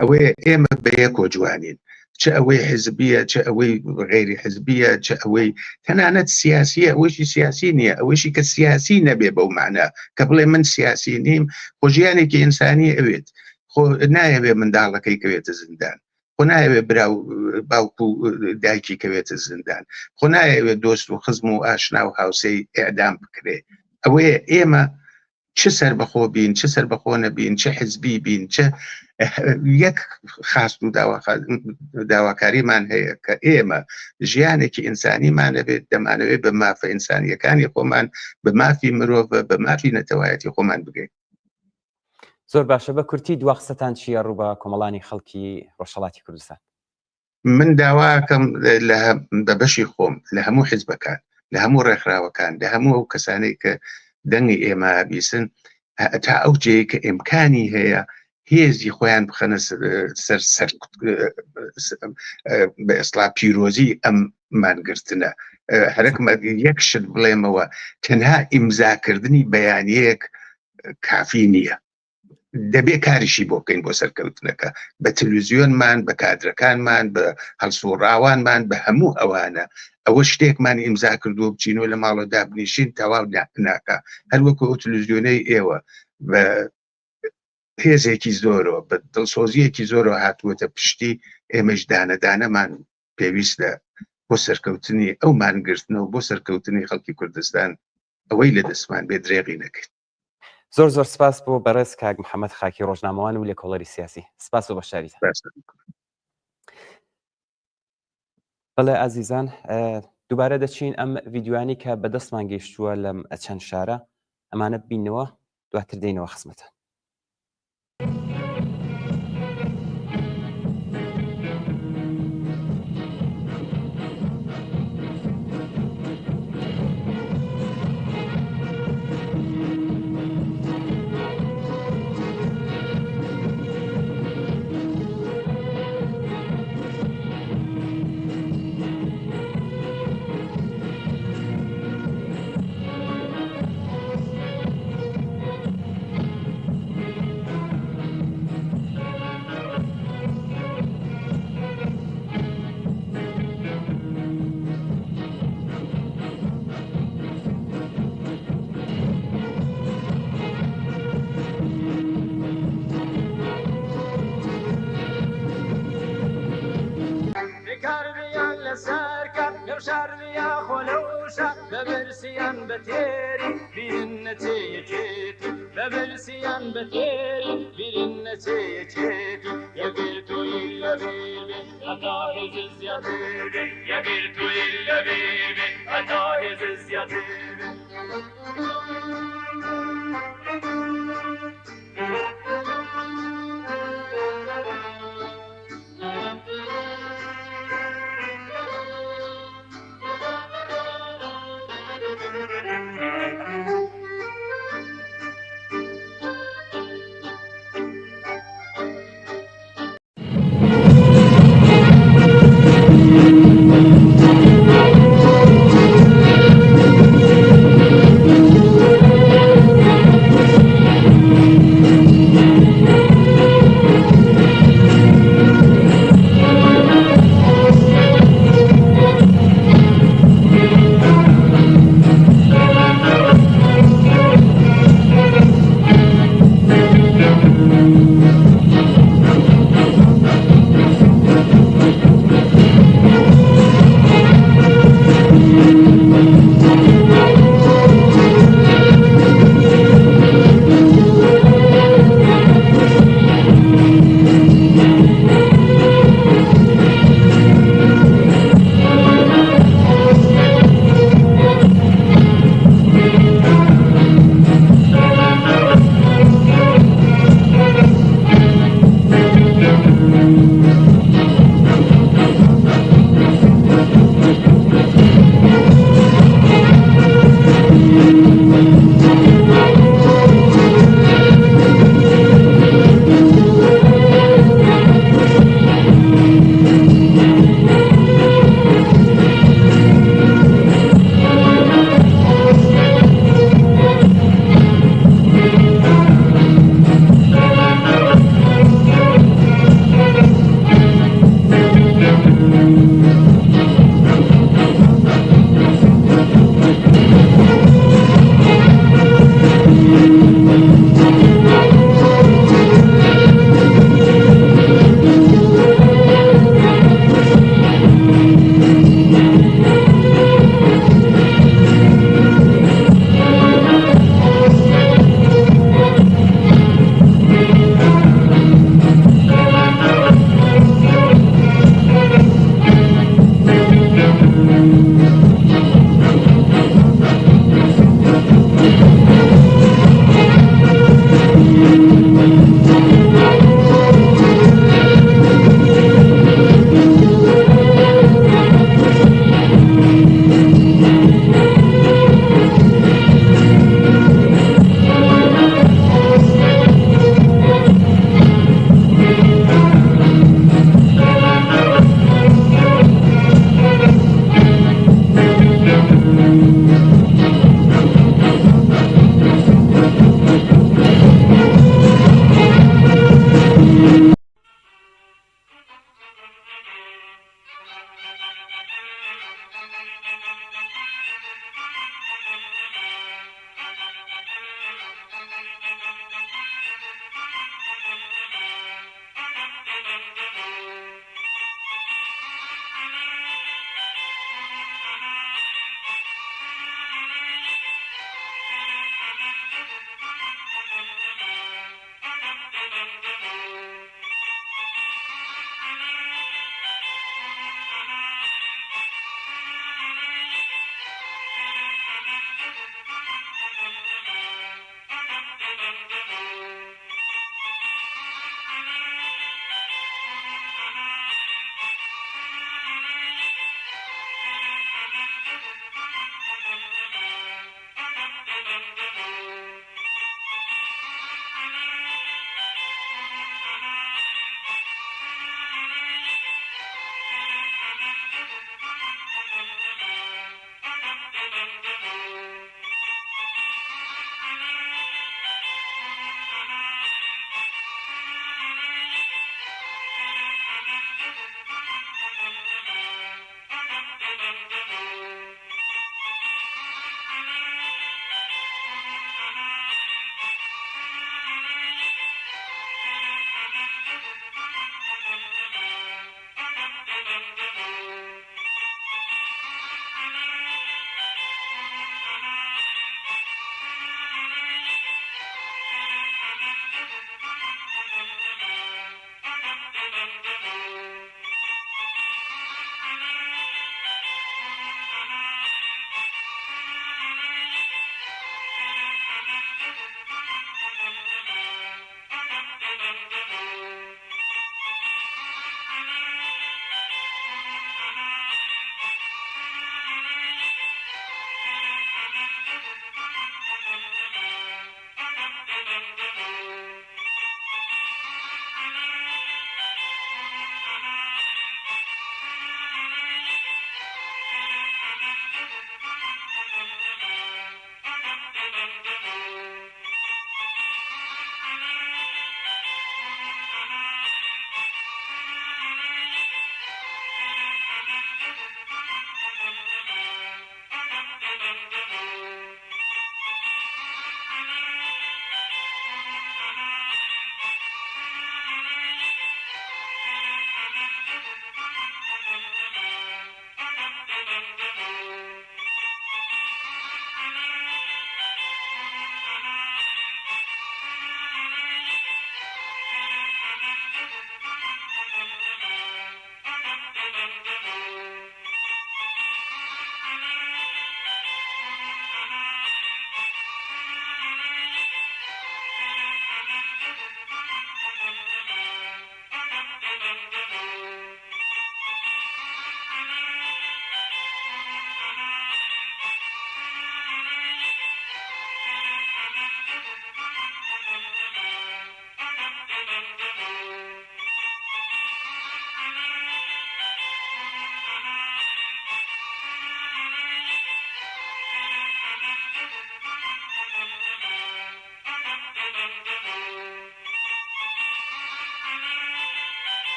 S4: ئەوەیە ئێمە بەیەکۆ جوانین، چ ئەوەی حزبیە، چ ئەوەی غێری حزبیە، چ ئەوەی تەنانەت سیاسیە، ئەوەیشی سیاسی نییە، ئەوەیشی کە سیاسی نەبێ بەو معنە کە بڵێ من سیاسی نیم. خۆ ژیانێکی ئینسانی ئەوێت، خۆ نایەوێ منداڵەکەی کەوێتە زیندان، خۆ نایەوێ براو باوکو دایکی کەوێتە زیندان، خۆ نایەوێ دۆست و خزم و ئاشنا و هاوسەی ئێعدام بکرێ. ئەوەیە ئێمە چ سەربەخۆ بین، چ سەربەخۆ نەبین، چ حزبی بین، چ یەک خاست و داواکاریمان هەیە کە ئێمە ژیانێکی ئینسانیمانە بێت، دەمانەوێت بە مافە ئینسانیەکانی خۆمان، بە مافی مرۆڤ، بە مافی نەتەوایەتی خۆمان بگەین.
S1: زۆر باشە. بە کورتی دوا قسەتان چییە ڕوو بە کۆمەڵانی خەڵکی ڕۆژهەڵاتی کوردستان؟
S4: من داواکەم بە بەشی خۆم لە هەموو حیزبەکان، لە هەموو ڕێکخراوەکان، لە هەموو ئەو کەسانەی کە دەنگی ئێمە بیسن، تا ئەو جێی کە ئیمکانی هەیە هێزی خۆیان بخەنە سەر بە ئەسڵا پیرۆزی ئەم مانگرتنە. هەرەکمە یەک شت بڵێمەوە، تەنها ئیمزاکردنی بەیانیەک کافی نییە، دەبێ کاریشی بۆ بکەین بۆ سەرکەوتنەکە، بە تەلەڤیزیۆنمان، بە کادرەکانمان، بە هەڵسوڕاوانمان، بە هەموو ئەوانە. ئەوە شتێکمان ئیمزا کردووە بچینەوە لە ماڵە دابنیشین تەواو ناکە. هەروەکو ئەو تەلەڤیزیۆنەی ئێوە بە هێزێکی زۆرەوە، بە دڵسۆزیەکی زۆرەوە هاتووەتە پشتی ئێمەش دانەدانەمان پێویستە بۆ سەرکەوتنی ئەو مانگرتنەوە، بۆ سەرکەوتنی خەڵکی کوردستان ئەوەی لە دەستمان بێ درێغی نەکەین.
S1: زۆر سپاس بۆ بەڕێز کاک محەممەد خاکی ڕۆژنامەوان و لێکۆڵەری سیاسی. سپاس بۆ بەشداریتان. بەڵێ ئازیزان، دووبارە دەچین ئەم ڤیدیوانی کە بەدەستمان گەیشتووە لەم چەند شارە، ئەمانە ببینەوە، دواتر دێنەوە خزمەتە.
S3: شارنیا خلوشا ببرسیان بتیری بیرن نتیجتی ببرسیان بتیری بیرن نتیجتی یگیر تو ایلا بیبی اتا هز زیادی یگیر تو ایلا بیبی اتا هز زیادی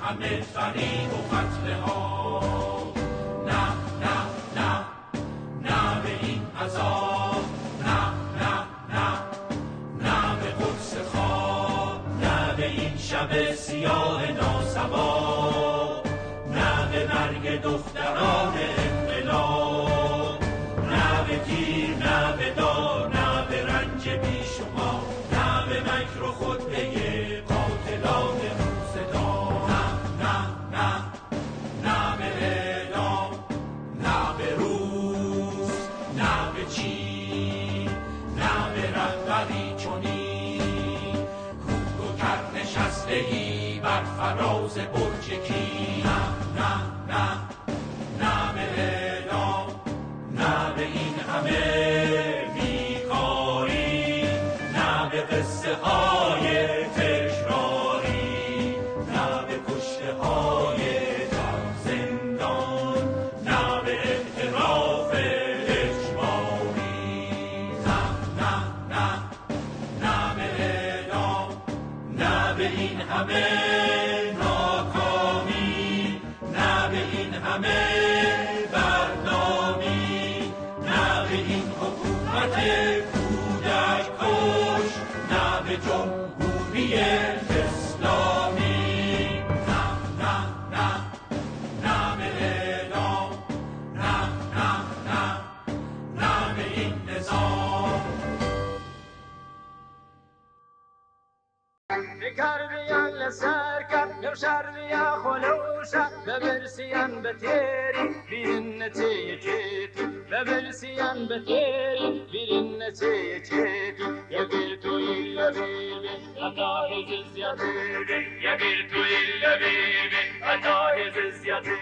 S3: همه فریب و فتنه ها. نه نه نه نه به این عذاب، نه نه نه نه به قدس خواب، نه به این شب سیاه ناسبا، نه به مرگ دختران انقلاب، نه به تیر، نه به دار، نه به رنج بیشمار، نه به مکر و خطبه قاتلان روزگار. نه نه نه نه به اعدام، نه به روز، نه به چین، نه به رهبری چنین کوک و کر نشستگی بر فراز برج کی. نه نه نه نه به اعدام، نه به این همه بیکاری، نه به قصه های تکراری، نه به کشته های در زندان، نه به اعتراف اجباری. نه نه نه نه به اعدام، نه به این همه ناکامی، نه به این همه بدنامی، نه به این حکومت کودک کش، نه به جمهوری اسلامی. نه نه نه نه به اعدام، نه نه نه نه به این نظام. بکردیان لسر کرد گوشردیا خلوشا ببرسیان بتیری بیرن نتی چیتی، ببرسیان بتیری بیرن نتی چیتی. یگیر تو ایلا بیبی حتا هز زیادیبی، یگیر تو ایلا بیبی حتا هز زیادیبی.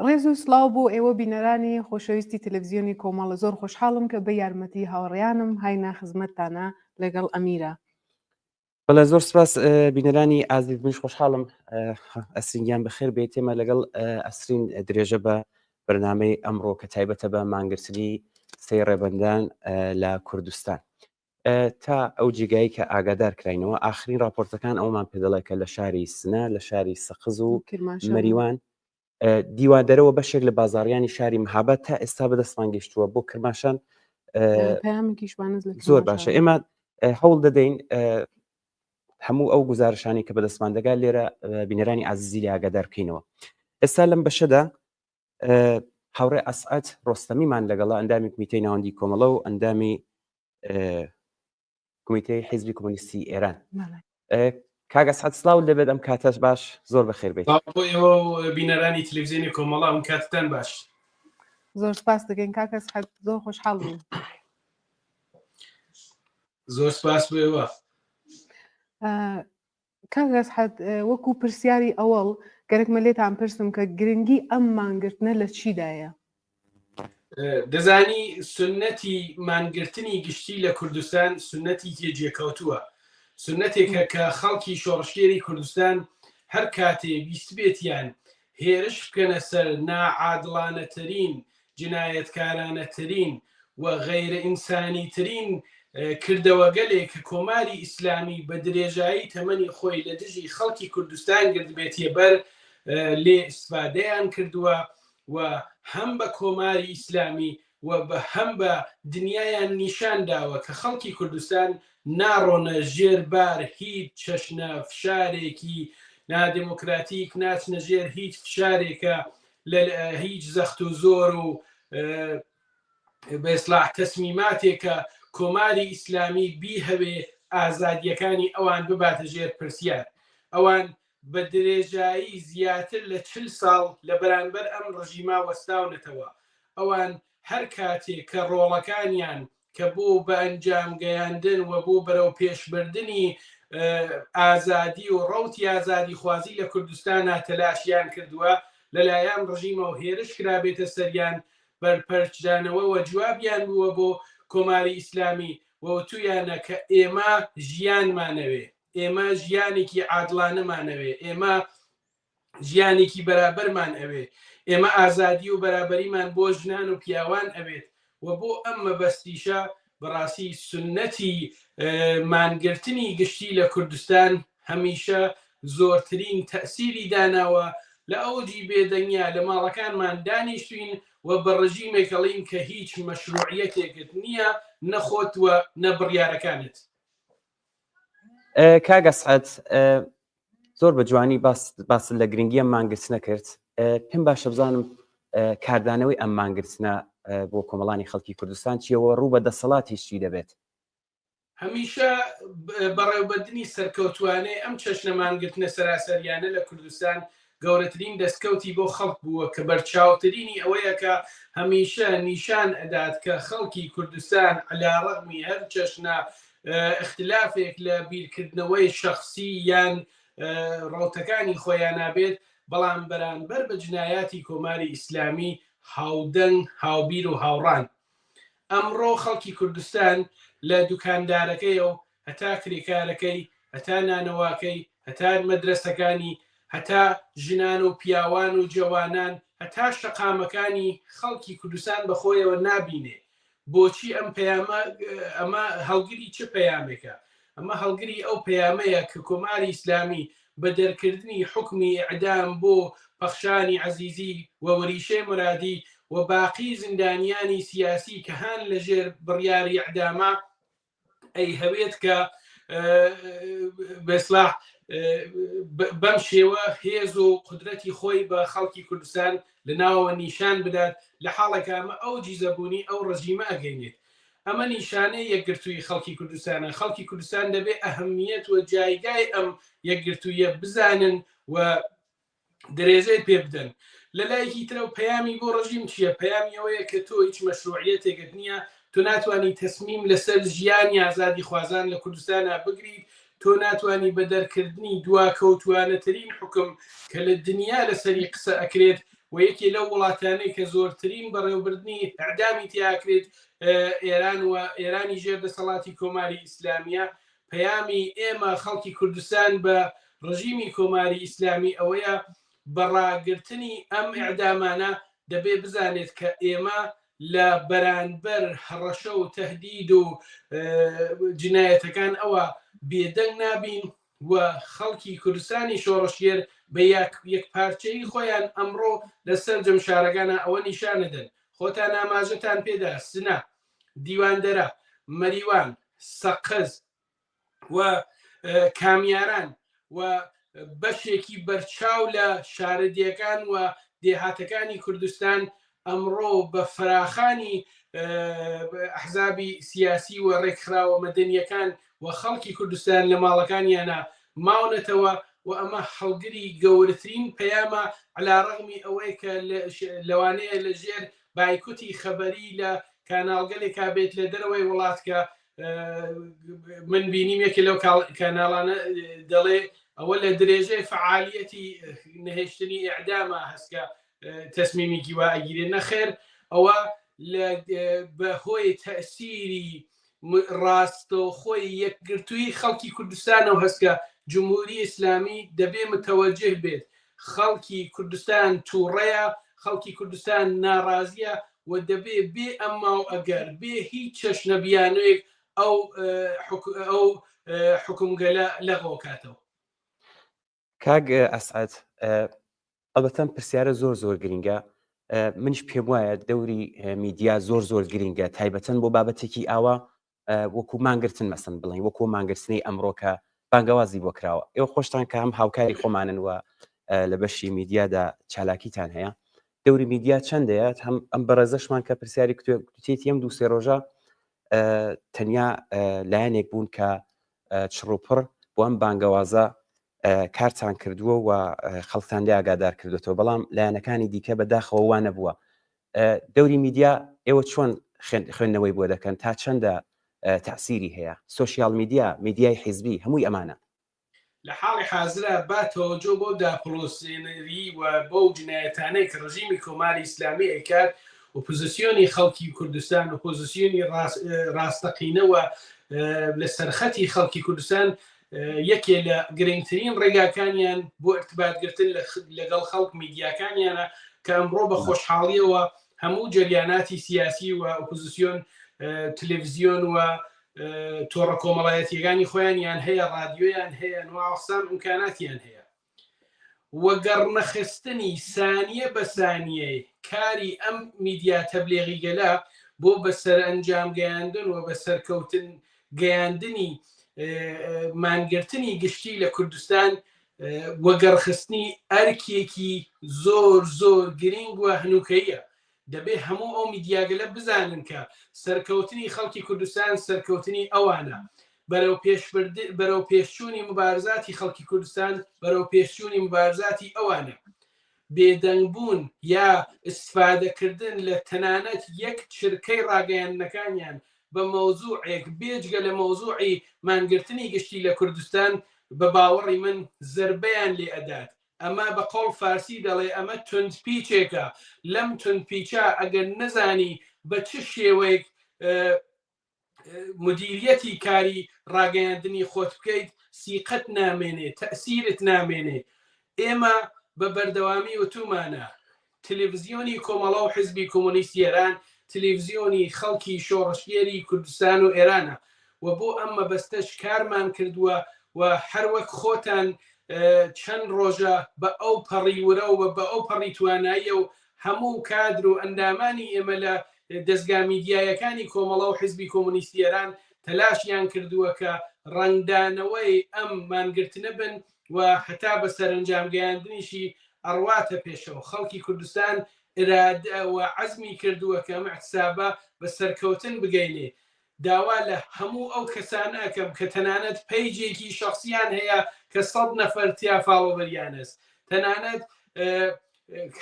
S5: ڕێز و سڵاو بۆ ئێوە بینەرانی خۆشەویستی تەلەڤیزیۆنی کۆمەڵە زۆر خۆشحاڵم کە بە یارمەتی هاوڕێیانم هاینا خزمەتتانە لەگەڵ ئەمیرە.
S1: بەڵێ زۆر سپاس بینەرانی ئازیز، منیش خۆشحاڵم ئەسرینگیان بەخێر بێت. تێمە لەگەڵ ئەسرین درێژە بە بەرنامەی ئەمڕۆ کە تایبەتە بە مانگرتنی سەی ڕێبەندان لە کوردستان. تا ئەو جێگایی کە ئاگادار کراینەوە ئاخرین راپۆرتەکان ئەومان پێ دەڵێ کە لە شاری سنە، لە شاری سەقز و مەریوان دیواندەرەوە بەشێک لە بازاڕیانی شاری مەهابەت تا ئێستا بەدەستمان گەیشتووە بۆ کرماشان. زۆر باشە. ئێمە هەوڵ دەدەین هەموو ئەو گزارشانی کە بەدەستمان دەگات لێرە بینەرانی ئازیزی لێ ئاگادار بکەینەوە. ئێستا لەم بەشەدا هاوڕێ ئەسعەد ڕۆستەمیمان لەگەڵا، ئەندامی کمیتەی ناوەندی کۆمەڵە و ئەندامی کمیتەی حیزبی کۆمۆنیستی ئێران. کاک ئەسعەد سڵاو لەبێت، ئەم کاتەش باش، زۆر بەخێر بێت.
S6: بۆ ئێوە بینەرانی تەلەڤیزیۆنی کۆمەڵە ئەم کاتتان باش.
S5: زۆر سپاس دەکەین کاک ئەسعەد، زۆر خۆشحاڵ بووین.
S6: زۆر سپاس بۆ ئێوە.
S5: کاک ئەسعەد، وەکو پرسیاری ئەوەڵ گەرەکمە لێتان پرسم کە گرنگی ئەم مانگرتنە لە چیدایە؟
S6: دەزانی سنەتی مانگرتنی گشتی لە کوردستان سنەتی تێجێکەوتووە، سنەتێکە کە خەڵکی شۆڕشکێری کوردستان هەر کاتێ بیست بێتیان هێرش بکەنە سەر ناعادڵانەترین، جنایەتکارانەترین و غەیرە ئینسانیترین کردەوەگەلێک کە کۆماری ئیسلامی بە درێژایی تەمەنی خۆی لە دژی خەڵکی کوردستان گردبێتیە بەر لێ ئیسفادەیان کردووە و هەم بە کۆماری ئیسلامی و بە هەم بە دنیایان نیشان داوە کە خەڵکی کوردستان ناڕۆنە ژێربار هیچ چەشنە فشارێکی نادموکراتیک، ناچنە ژێر هیچ فشارێکە لە هیچ زەخت و زۆر و بەئیسلاح تەسمیماتێکە کۆماری ئیسلامی بیهەوێ ئازادیەکانی ئەوان بباتە ژێر پرسیار. ئەوان بە درێژایی زیاتر لە 40 ساڵ لە بەرامبەر ئەم ڕژیما وەستاونەتەوە. ئەوان هەر کاتێک کە ڕۆڵەکانیان کە بۆ بە ئەنجام گەیاندن و بۆ بەرەو پێشبردننی ئازادی و ڕەوتی ئازادی خوازی لە کوردستانە تەلاشیان کردووە، لەلایەن ڕژیمە و هێرش کرابێتە سەریان بەرپەرچدانەوە و جوابیان بووە بۆ کۆماری ئیسلامی وەوتویانە کە ئێمە ژیانمانەوێ، ئێمە ژیانێکی عادڵانەمانەوێ، ئێمە ژیانێکی بەرابەرمان ئەوێ، ئێمە ئازادی و بەرابەریمان بۆ ژنان و پیاوان ئەوێت و بۆ ئەم مەبەستیشە بەڕاستی سنەتی مانگرتنی گشتی لە کوردستان هەمیشە زۆرترین تەسیری داناوە. لە ئەوجی بێدەنیا لە ماڵەکانمان دانیشتوین و بە ڕژیمێکەڵین کە هیچ مەشروعیەتێکت نییە، نەخۆتوە نەبڕیارەکانت.
S1: کاک ئەسعەد، زۆر بە جوانی باس لە گرنگی ئەم مانگرتنە کرد. پێم باشە بزانم کاردانەوەی ئەم مانگرتنە بۆ کۆمەڵانی خەڵکی کوردستان چیەوە، ڕوو بە دەسەڵاتی چی دەبێت؟
S6: هەمیشە بەڕێوەبردننی سەرکەوتوانەی ئەم چەشنە مانگرتنە سەراسەریانە لە کوردستان گەورەترین دەستکەوتی بۆ خەڵک بووە کە بەرچاوترینی ئەوەیە کە هەمیشە نیشان ئەدات کە خەڵکی کوردستان عەلاڕەغمی هەر چەشنە اختلافێک لە بیرکردنەوەی شەخسی یان ڕەوتەکانی خۆیان نابێت، بەڵام بەرامبەر بە جنایاتی کۆماری ئیسلامی هاودەنگ، هاوبیر و هاوڕان. ئەمڕۆ خەڵکی کوردستان لە دوکاندارەکەیەوە هەتا کرێکارەکەی، هەتا نانەواکەی، هەتا مەدرسەکانی، هەتا ژنان و پیاوان و جوانان، هەتا شەقامەکانی خەڵکی کوردستان بەخۆیەوە نابینێ. بۆچی ئەم پەیامە؟ ئەمە هەڵگری چه پەیامێکە؟ ئەمە هەڵگری ئەو پەیامەیە کە کۆماری ئیسلامی بە دەرکردنی حکمی ئیعدام بۆ پەخشانی عەزیزی و وەریشەی مرادی و باقی زیندانیانی سیاسی کە هان لەژێر بڕیاری ئیعدامە ئەی هەوێت کە بەئیسلاح بەم شێوە هێز و قودرەتی خۆی بە خەڵکی کوردستان لە ناوەوە نیشان بدات، لە حاڵێکە ئەمە ئەو جیزەبوونی ئەو ڕژیمە ئەگەینێت. ئەمە نیشانەی یەکگرتووی خەڵکی کوردستانە. خەڵکی کوردستان دەبێت ئەهەمیەت و جایگای ئەم یەکگرتوویە بزانن و درێژەی پێ بدەن. لە لایەکی ترە و پەیامی بۆ ڕژیم چییە؟ پەیامی ئەوەیە کە تۆ هیچ مەشروعیەتێکت نییە، تۆ ناتوانانی تەسمیم لەسەر ژیانی ئازادی خوازان لە کوردستانە بگریت، تۆ ناتوانانی بە دەرکردنی دواکەوتوانەترین حکم کە لە دنیا لەسەری قسە ئەکرێت و یەکی لەو وڵاتانەی کە زۆرترین بەڕێوەبردننی ئەعدامی تیاکرێت ئێران و ئێرانی ژێردەسەڵاتی کۆماری ئیسلامیە. پەیامی ئێمە خەڵکی کوردستان بە ڕژیمی کۆماری ئیسلامی ئەوەیە بەڕاگرتنی ئەم ئەعدامانە دەبێ بزانێت کە ئێمە لە بەرانبەر هەڕەشە و تەهدید و جنایەتەکان ئەوە بێدەنگ نابین و خەڵکی کوردستانی شۆڕەشێر بە یەک پارچەی خۆیان ئەمڕۆ لەسەر جەمشارەکانە ئەوە نیشانەدەن. خۆتان ئاماژەتان پێدا سنە، دیواندەرە، مەریوان، سەقز و کامیاران و بەشێکی بەرچاو لە شارەدیەکان و دێهاتەکانی کوردستان ئەمڕۆ بە فراخانی ئەحزابی سیاسی و ڕێکخراوە مەدەنیەکان و خەڵکی کوردستان لە ماڵەکانیانە ماونەتەوە و ئەمە هەڵگری گەورەترین پەیامە عەلاڕەغمی ئەوەی کە لەوانەیە لە ژێر بایکوتی خەبەری لە کاناڵگەلێکا بێت لە دەرەوەی وڵات کە من بینیم یەکی لەو کاناڵانە دەڵێ ئەوە لە درێژەی فعالیەتی نەهێشتنی ئیعدامە هەستکە تەسمیمێکی وا ئەگیرێت. نەخێر ئەوە بەهۆی تەئسیری ڕاستەوخۆی یەکگرتووی خەڵکی کوردستان و هەستکە جمهوری ئیسلامی دەبێ متەوەجه بێت خەڵکی کوردستان تووڕەیە، خەڵکی کوردستان ناڕازیە و دەبێ بێ ئەمما و ئەگەر بێ هیچ چەشنە بیانوێک ئەو حکومگەلە لەغەوە کاتەوە.
S1: کاگ ئەسعەد، ئەڵبەتەن پرسیارە زۆر گرینگە. منش پێم وایە دەوری میدیا زۆر گرینگە، تایبەتەن بۆ بابەتێکی ئاوا وەکو مانگرتن مەسن بڵین وەکو مانگرتنی ئەمڕۆکە بانگەوازی بۆ کراوە. ئێوە خۆشتان کە هەم هاوکاری خۆمانن و لە بەشی میدیادا چالاکیتان هەیە. دەوری میدیا چەندەیە؟ هەم ئەم بەڕێزەشمان کە پرسیاری کوتێتی ئەم 2-3 ڕۆژە تەنیا لایەنێک بوون کە چڕوپڕ بۆ ئەم بانگەوازە کارتان کردووە و خەڵکتان لێ ئاگادار کردوێتەوە، بەڵام لایەنەکانی دیکە بەداخەوە وانە بووە. دەوری میدیا ئێوە چۆن خوێندنەوەی بۆ دەکەن؟ تا چەندە تەسیری هەیە؟ سۆشیال میدیا، میدیای حیزبی، هەمووی ئەمانە
S6: لە حاڵی حازرە با تەوەجۆ بۆ داپڵۆسێنەری و بۆ جنایەتانەی کە ڕژیمی کۆماری ئیسلامی ئەیکات و پۆزیسیۆنی خەڵکی کوردستان و پۆزیسیۆنی ڕاستەقینەوە لە سەرخەتی خەڵکی کوردستان یەکێ لە گرنگترین ڕێگاکانیان بۆ ئەرتباطگرتن لەگەڵ خەڵک میدیاکانیانە کە ئەمڕۆ بە خۆشحاڵیەوە هەموو جەریاناتی سیاسی و ئۆپۆزیسیۆن تەلەڤیزیۆن و تۆڕە کۆمەڵایەتیەکانی خۆیانیان هەیە، ڕادیۆیان هەیە، نواوەسان ئیمکاناتیان هەیە. وەگەڕنەخستنی سانیە بە سانیە کاری ئەم میدیا تەبلیغی گەلە بۆ بەسەر ئەنجام گەیاندن و بەسەرکەوتن گەیاندنی مانگرتنی گشتی لە کوردستان وەگەڕخستنی ئەرکێکی زۆر گرنگ و هەنووکەیە. دەبێ هەموو ئەو میدیاگەلە بزانن کە سەرکەوتنی خەڵکی کوردستان سەرکەوتنی ئەوانە، بەرەو پێشچوونی مبارزاتی خەڵکی کوردستان بەرەو پێشچوونی مبارزاتی ئەوانە. بێدەنگبوون یا ئستفادەکردن لە تەنانەت یەک چرکەی ڕاگەیاندنەکانیان بە مەوزوعێک بێجگە لە مەوزوعی مانگرتنی گشتی لە کوردستان بە باوەڕی من زربەیان لێ ئەدات. ئەمە بە قۆڵ فارسی دەڵێ ئەمە تونندپیچێکە. لەم تونندپیچە ئەگەر نەزانی بە چ شێوەیەک مدیریەتی کاری ڕاگەیاندنی خۆت بکەیت سیقەت نامێنێ، تەسیرت نامێنێ. ئێمە بە بەردەوامی وتومانە تەلەڤیزیۆنی کۆمەڵە و حیزبی کۆمۆنیستی ئێران تەلەڤیزیۆنی خەڵکی شۆڕشیێری کوردستان و ئێرانە و بۆ ئەم مەبەستەش کارمان کردووە و هەروەک خۆتان چەند ڕۆژە بە ئەو پەڕیورە و بە ئەو پەڕی تواناییە و هەموو کادر و ئەندامانی ئێمە لە دەستگا میدیایەکانی کۆمەڵە و حیزبی کۆمۆنیستی ئێران تەلاشیان کردووە کە ڕنگدانەوەی ئەم مانگرتنە بن و هەتا بە سەرنجام گەیاندنیشی ئەڕواتە پێشەوە. خەڵکی کوردستان ئرادە و عەزمی کردووە کە ئەم ئەحسابە بە سەرکەوتن بگەینێ. داوا لە هەموو ئەو کەسانە ئەکەم کە تەنانەت پەیجێکی شەخسیان هەیە کە 100 نەفەر تیا فاڵۆڤەریان است، تەنانەت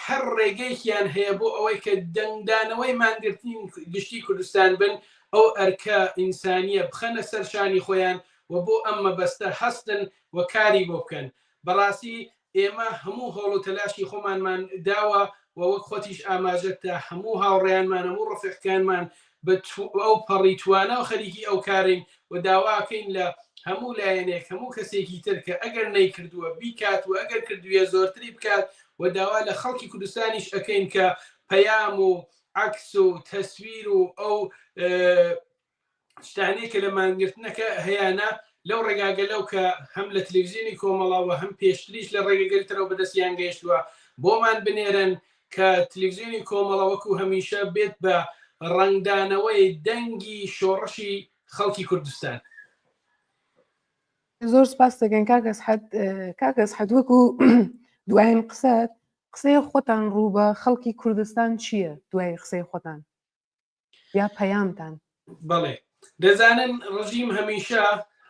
S6: هەر ڕێگەیەکیان هەیە بۆ ئەوەی کە دەنگدانەوەی مانگرتنی گشتی کوردستان بن ئەو ئەرکە ئینسانیە بخەنە سەرشانی خۆیان و بۆ ئەم مەبەستە هەستن و کاری بۆ بکەن. بەڕاستی ئێمە هەموو هەوڵ و تەلاشی خۆمانمان داوە وەک خۆتیش ئاماژەت تا هەموو هاوڕێیانمان هەموو ڕفیقەکانمان ئەو پەڕی توانە و خەریکی ئەو کارین و داواکەین لە هەموو لایەنێک هەموو کەسێکی تر کە ئەگەر نەیکردووە بیکات و ئەگەر کردوویە زۆرتری بکات و داوا لە خەڵکی کوردستانیش ئەەکەین کە پەیام و عکس و تەسویر و ئەو شتانەی کە لە مانگرتنەکە هەیەە لەو ڕێگاگەلەو کە هەم لە تلڤیزیۆنی کۆمەڵەوە هەم پێشتریش لە ڕێگەگەلترەوە بەدەستیان گەیشتووە بۆمان بنێرن کە تلڤیزیۆنی کۆمەڵەوەکو هەمیشە بێت بە ڕنگدانەوەی دەنگی شۆڕشی خەڵکی کوردستان.
S5: زۆر سپاس دەکەن کاکەس حەد وەکو دوایین قسەی خۆتان ڕوو بە خەڵکی کوردستان چییە دوای قسەی خۆتان یا پەیامتان؟
S6: بەڵێ دەزانن ڕژیم هەمیشە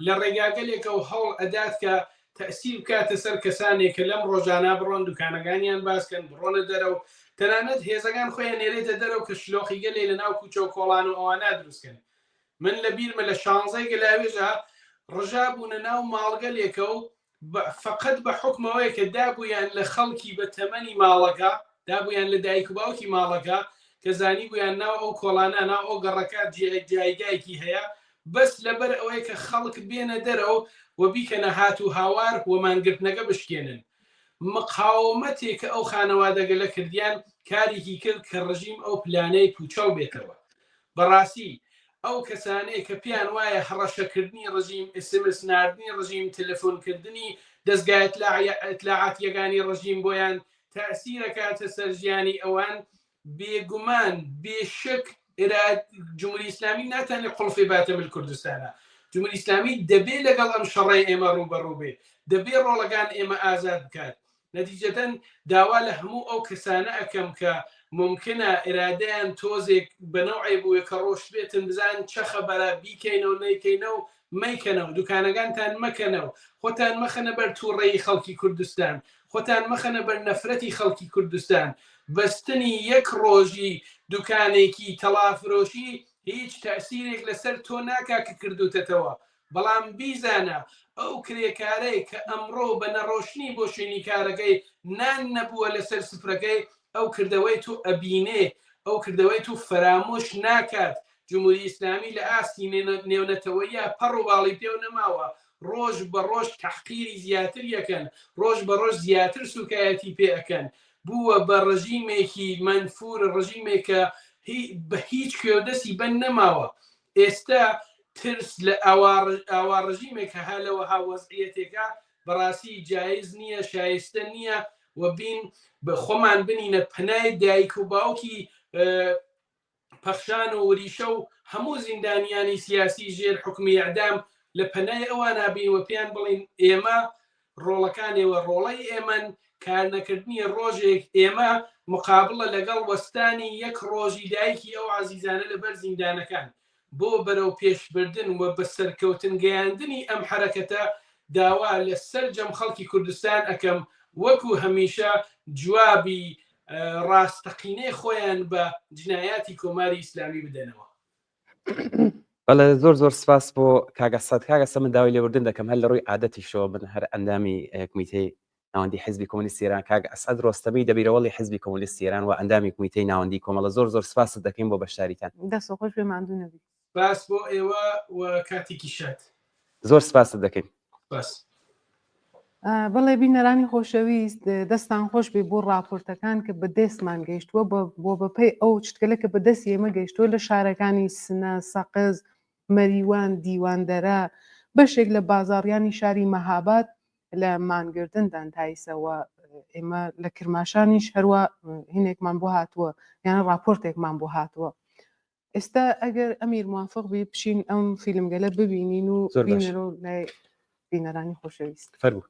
S6: لە ڕێگاگەلێکە و هەوڵ ئەدات کە تەسیر بکاتە سەر کەسانێک کە لەم ڕۆژانە بڕۆن دوکانەکانیان باسکەن بڕۆنە دەرەوە تەنانەت هێزەکان خۆیان نێرێتە دەرەوە کە شلۆخی گەلێ لە ناو کوچە و کۆڵان و ئەوانە دروستکەن. من لە بیرمە لە 16 گەلاوێژە ڕژا بوونە ناو ماڵگەلێکە و فقط بە حکمەوەی کە دابوویان لە خەڵکی بە تەمەنی ماڵەکە دابوویان لە دایک و باوکی ماڵەکە کە زانی بوویان ناو ئەو کۆڵانە ناو ئەو گەڕەکە جایگایکی هەیە بەس لەبەر ئەوەی کە خەڵک بێنە دەرەوە و بیکەنە هات و هاوار وەمانگرتنەکە بشکێنن. مقاومەتێک کە ئەو خانەوادەگە لە کردیان کارێکی کرد کە ڕژیم ئەو پلانەی پوچەو بێتەوە. بەڕاستی ئەو کەسانەیە کە پیان وایە هەڕەشەکردنی ڕژیم SMS ناردنی ڕژیم تەلەفۆنکردنی دەستگای ئەتلاعات یەکانی ڕژیم بۆیان تەسیرەکاتە سەر ژیانی ئەوان بێگومان بێشک جمهوری ئیسلامی ناتوانێت قوڵفی باتە مل کوردستانە. جمهوری ئیسلامی دەبێت لەگەڵ ئەم شەڕی ئێمە ڕوبەڕوو بێت دەبێت ڕۆڵەکان ئێمە ئازاد بکات. نەتیجەتەن داوا لە هەموو ئەو کەسانە ئەەکەم کە ممکنە ئێرادەیان تۆزێک بەنەوعی بووە کە ڕۆشت بێتن بزان چە خەبەرە بیکەینەوە نەیکەینەوە مەیکەنەوە دوکانەکانتان مەکەنەوە خۆتان مەخەنە بەر تووڕێی خەڵکی کوردستان خۆتان مەخەنە بەر نەفرەتی خەڵکی کوردستان. بەستنی یەک ڕۆژی دوکانێکی تەڵافرۆشی هیچ تەسیرێک لەسەر تۆ ناکا کە کردوتەتەوە. بەڵام بیزانە ئەو کرێکارەی کە ئەمڕۆ بە نەڕۆشنی بۆ شوێنی کارەکەی نان نەبووە لەسەر سفرەکەی ئەو کردەوەی تو ئەبینێ ئەو کردەوەی تو فەرامۆش ناکات. جمهوری ئیسلامی لە ئاستی نێونەتەوەیە پەڕ و باڵی پێو نەماوە ڕۆژ بە ڕۆژ تەحقیری زیاتر یەکەن ڕۆژ بە ڕۆژ زیاتر سوکایەتی پێ ئەەکەن بووە بە ڕژیمێکی منفور ڕژیمێکە بە هیچ کوێدەستی بەن نەماوە. ئێستا ترس لە ئاوا ڕژیمێک هە لەوە هاوەزعیەتێکە بەڕاستی جایز نییە شایستە نییە و بین بە خۆمان بنینە پەنای دایک و باوکی پەخشان و وریشە و هەموو زیندانیانی سیاسی ژێر حکمی ئەعدام لە پەنای ئەوان نابین و پێیان بڵین ئێمە ڕۆڵەکانێوە ڕۆڵەی ئێمەن کار نەکردنی ڕۆژێک ئێمە مقابلە لەگەڵ وەستانی یەک ڕۆژی دایکی ئەو عزیزانە لەبەر زیندانەکان بۆ بەرەو پێشبردن و بە سەرکەوتن گەیاندنی ئەم حرەکەتە داوا لە سەرجەم خەڵکی کوردستان ئەەکەم وەکو هەمیشە جوابی ڕاستەقینەی خۆیان بە جنایاتی کۆماری ئیسلامی بدەنەوە.
S1: بەڵێ زۆر سپاس بۆ کاگەسەد کاگەسە من داوای لێوردن دەکەم هەر لە ڕووی عادەتیشەوە من هەر ئەندامی کمیتەی ناوەندی حیزبی کۆمونیستی ئێران کاگ ئەسعەد ڕۆستەمی دەبیرەوەڵی حیزبی کۆمونیستی ئێران و ئەندامی کمیتەی ناوەندی کۆمەڵە زۆر سپاست دەکەین بۆ بەشداریتان.
S5: دەست خۆش پێ ماندوو نەبی.
S6: باس بۆ ئێوە و کاتێکی شات.
S1: زۆر سپاست دەکەین.
S6: باس.
S5: بەڵێ بینەرانی خۆشەویست دەستان خۆش بێ بۆ ڕاپۆرتەکان کە بە دەستمان گەیشتووە بۆ بەپەی ئەو شتگەلە کە بە دەستی ئێمە گەیشتووە لە شارەکانی سنە سەقز مەریوان دیواندەرە بەشێک لە بازاڕیانی شاری مەهاباد لە مانگردندان تایسەوە ئێمە لە کرماشانیش هەروە هینێکمان بۆ هاتووە یانە ڕاپۆرتێکمان بۆ هاتووە. ئێستا ئەگەر ئەمیر موافق بی بچین ئەم فیلمگەلە ببینین و بینەرۆ لای بینەرانی خۆشەویست.
S1: فەرموو.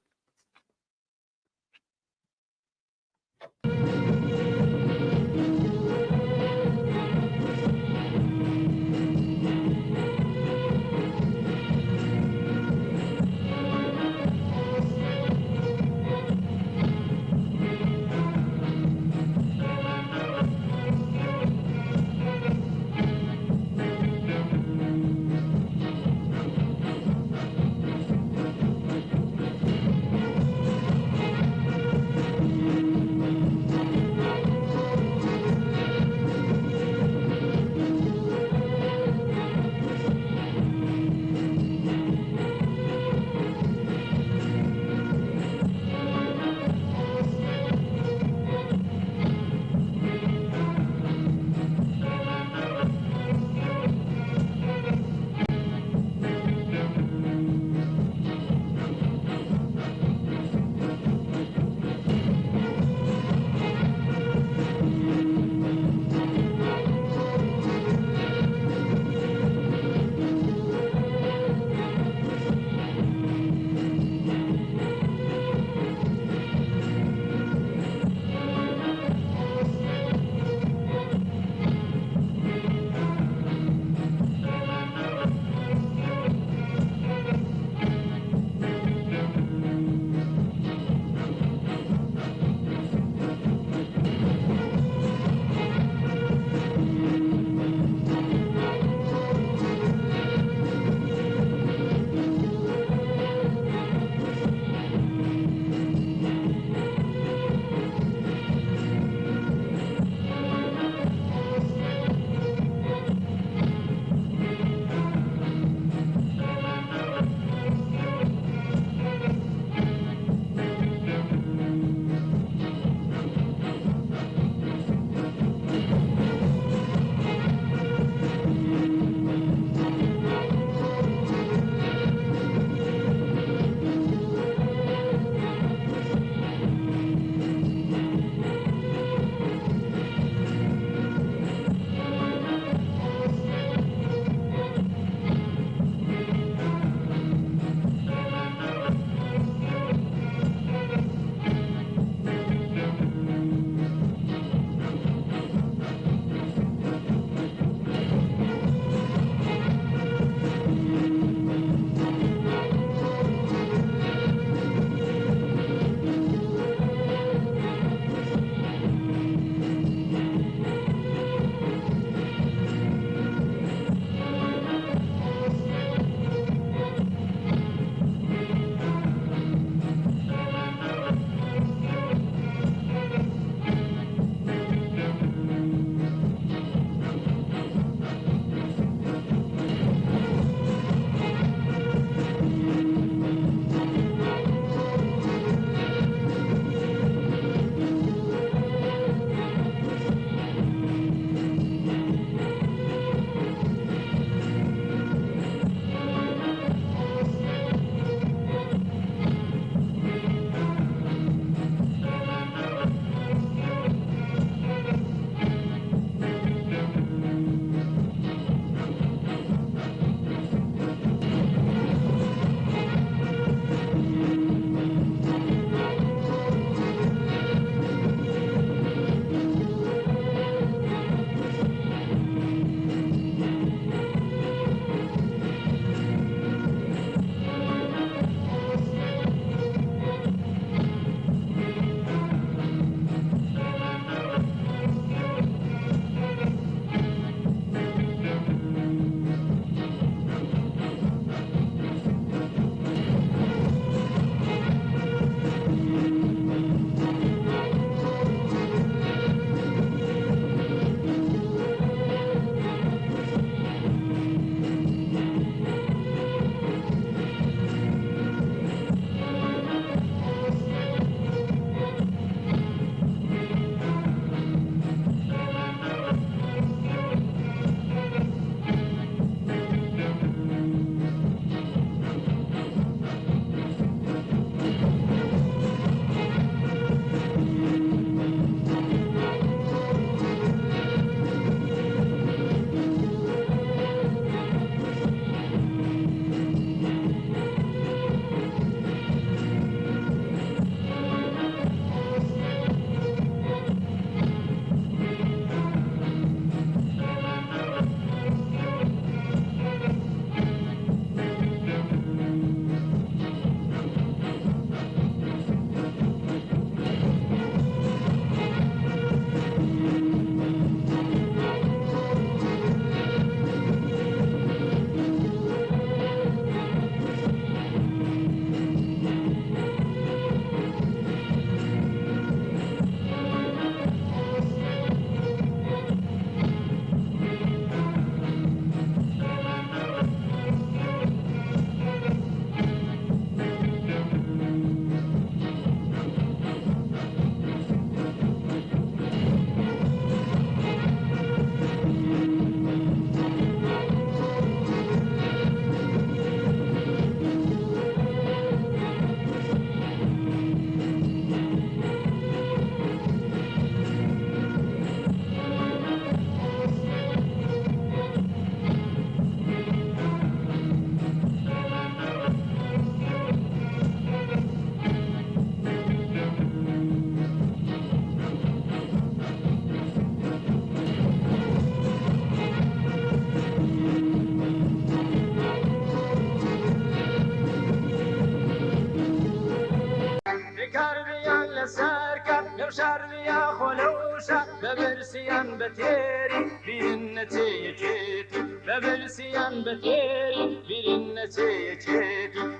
S7: کردیان لسرکا نوشاردیا خلوشا ببرسیان بتیری بیرن نتیجتی ببرسیان بتیری بیرن نتیجتی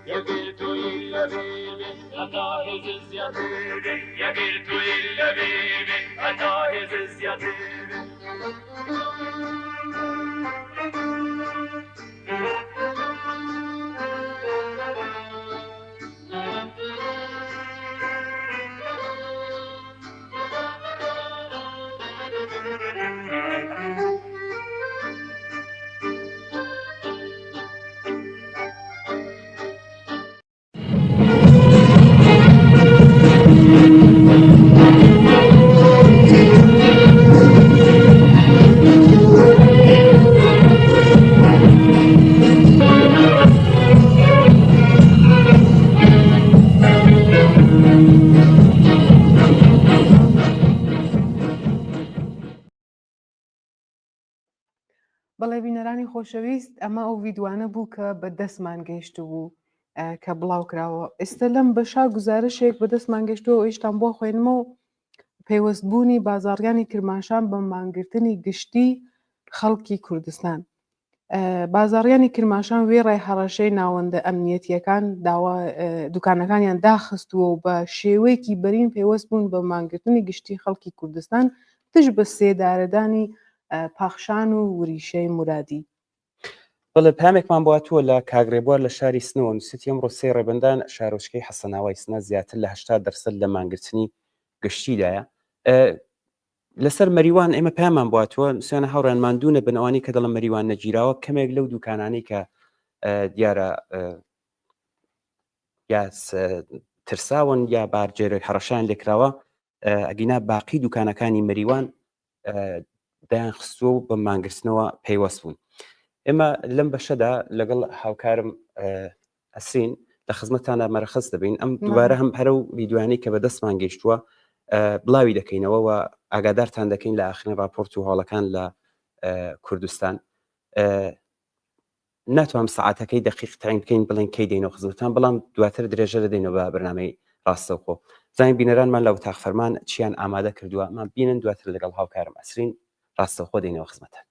S7: یگیر تو ایلا بیبی حتا هز زیادیبی یگیر تو ایلا بیبی حتا هز زیادیبی
S5: بەڵێ بینەرانی خۆشەویست ئەمە ئەو ڤیددیوانە بوو کە بە دەستمان گەیشت بوو کە بڵاو کراوە. ئێستا لەم بەشا گزارشێک بە دەستمان گەشتەوە ئێشتان بۆ خوێنمەوە پەیوەستبوونی بازاڕیانی کرماشان بە مانگرتنی گشتی خەڵکی کوردستان. بازاڕیانی کرماشان وێ ڕێ هەڕەشەی ناوەندە ئەمنیەتیەکان دوکانەکانیان داخستووە و بە شێوەیەکی بەرین پێوەست بوون بە مانگرتنی گشتی خەڵکی کوردستان تش بە سێدارەدانی پاخشان و وریشەی مرادی.
S1: بەڵێ پامێکمان بواتووە لە کاگرێبوار لە شاری سنەوە نووسێتی ئەمڕۆ سێ ڕێبندان شارۆچکەی حەسەناوای سنە زیاتر لە 80% لە مانگرتنی گشتیدایە. لەسەر مەریوان ئێمە پامان بواتوە نووسیانە هاوڕێن ماندوونە بنەوانی کە دەڵم مەریوان نەگیراوە کەمێک لەو دوکانانەی کە دیارە یا ترساون یا بارجێرە هەڕەشان لێکراوە ئەگینا باقی دوکانەکانی مەریوان دایان خستووە و بە مانگرتنەوە پەیوەست بوون. ئێمە لەم بەشەدا لەگەڵ هاوکارم ئەسرین لە خزمەتانە مەرەخەز دەبین ئەم دووبارە هەم هەرە و ڤیددیوانەی کە بە دەستمان گەیشتووە بڵاوی دەکەینەوە و ئاگادارتان دەکەین لە ئاخرین راپۆرت و هەڵەکان لە کوردستان. ناتوانم سعاتەکەی دقیق تعین بکەین بڵێن کەی دێنەوە خزمەتان بەڵام دواتر درێژە دەدەینەوە بە بەرنامەی ڕاستەوخۆ. زانین بینەرانمان لە وتاق فەرمان چیان ئامادە کردووە مان بینن دواتر لەگەڵ هاوکارم ئەسرین ڕاستەوخۆ دێنەوە خزمەتان.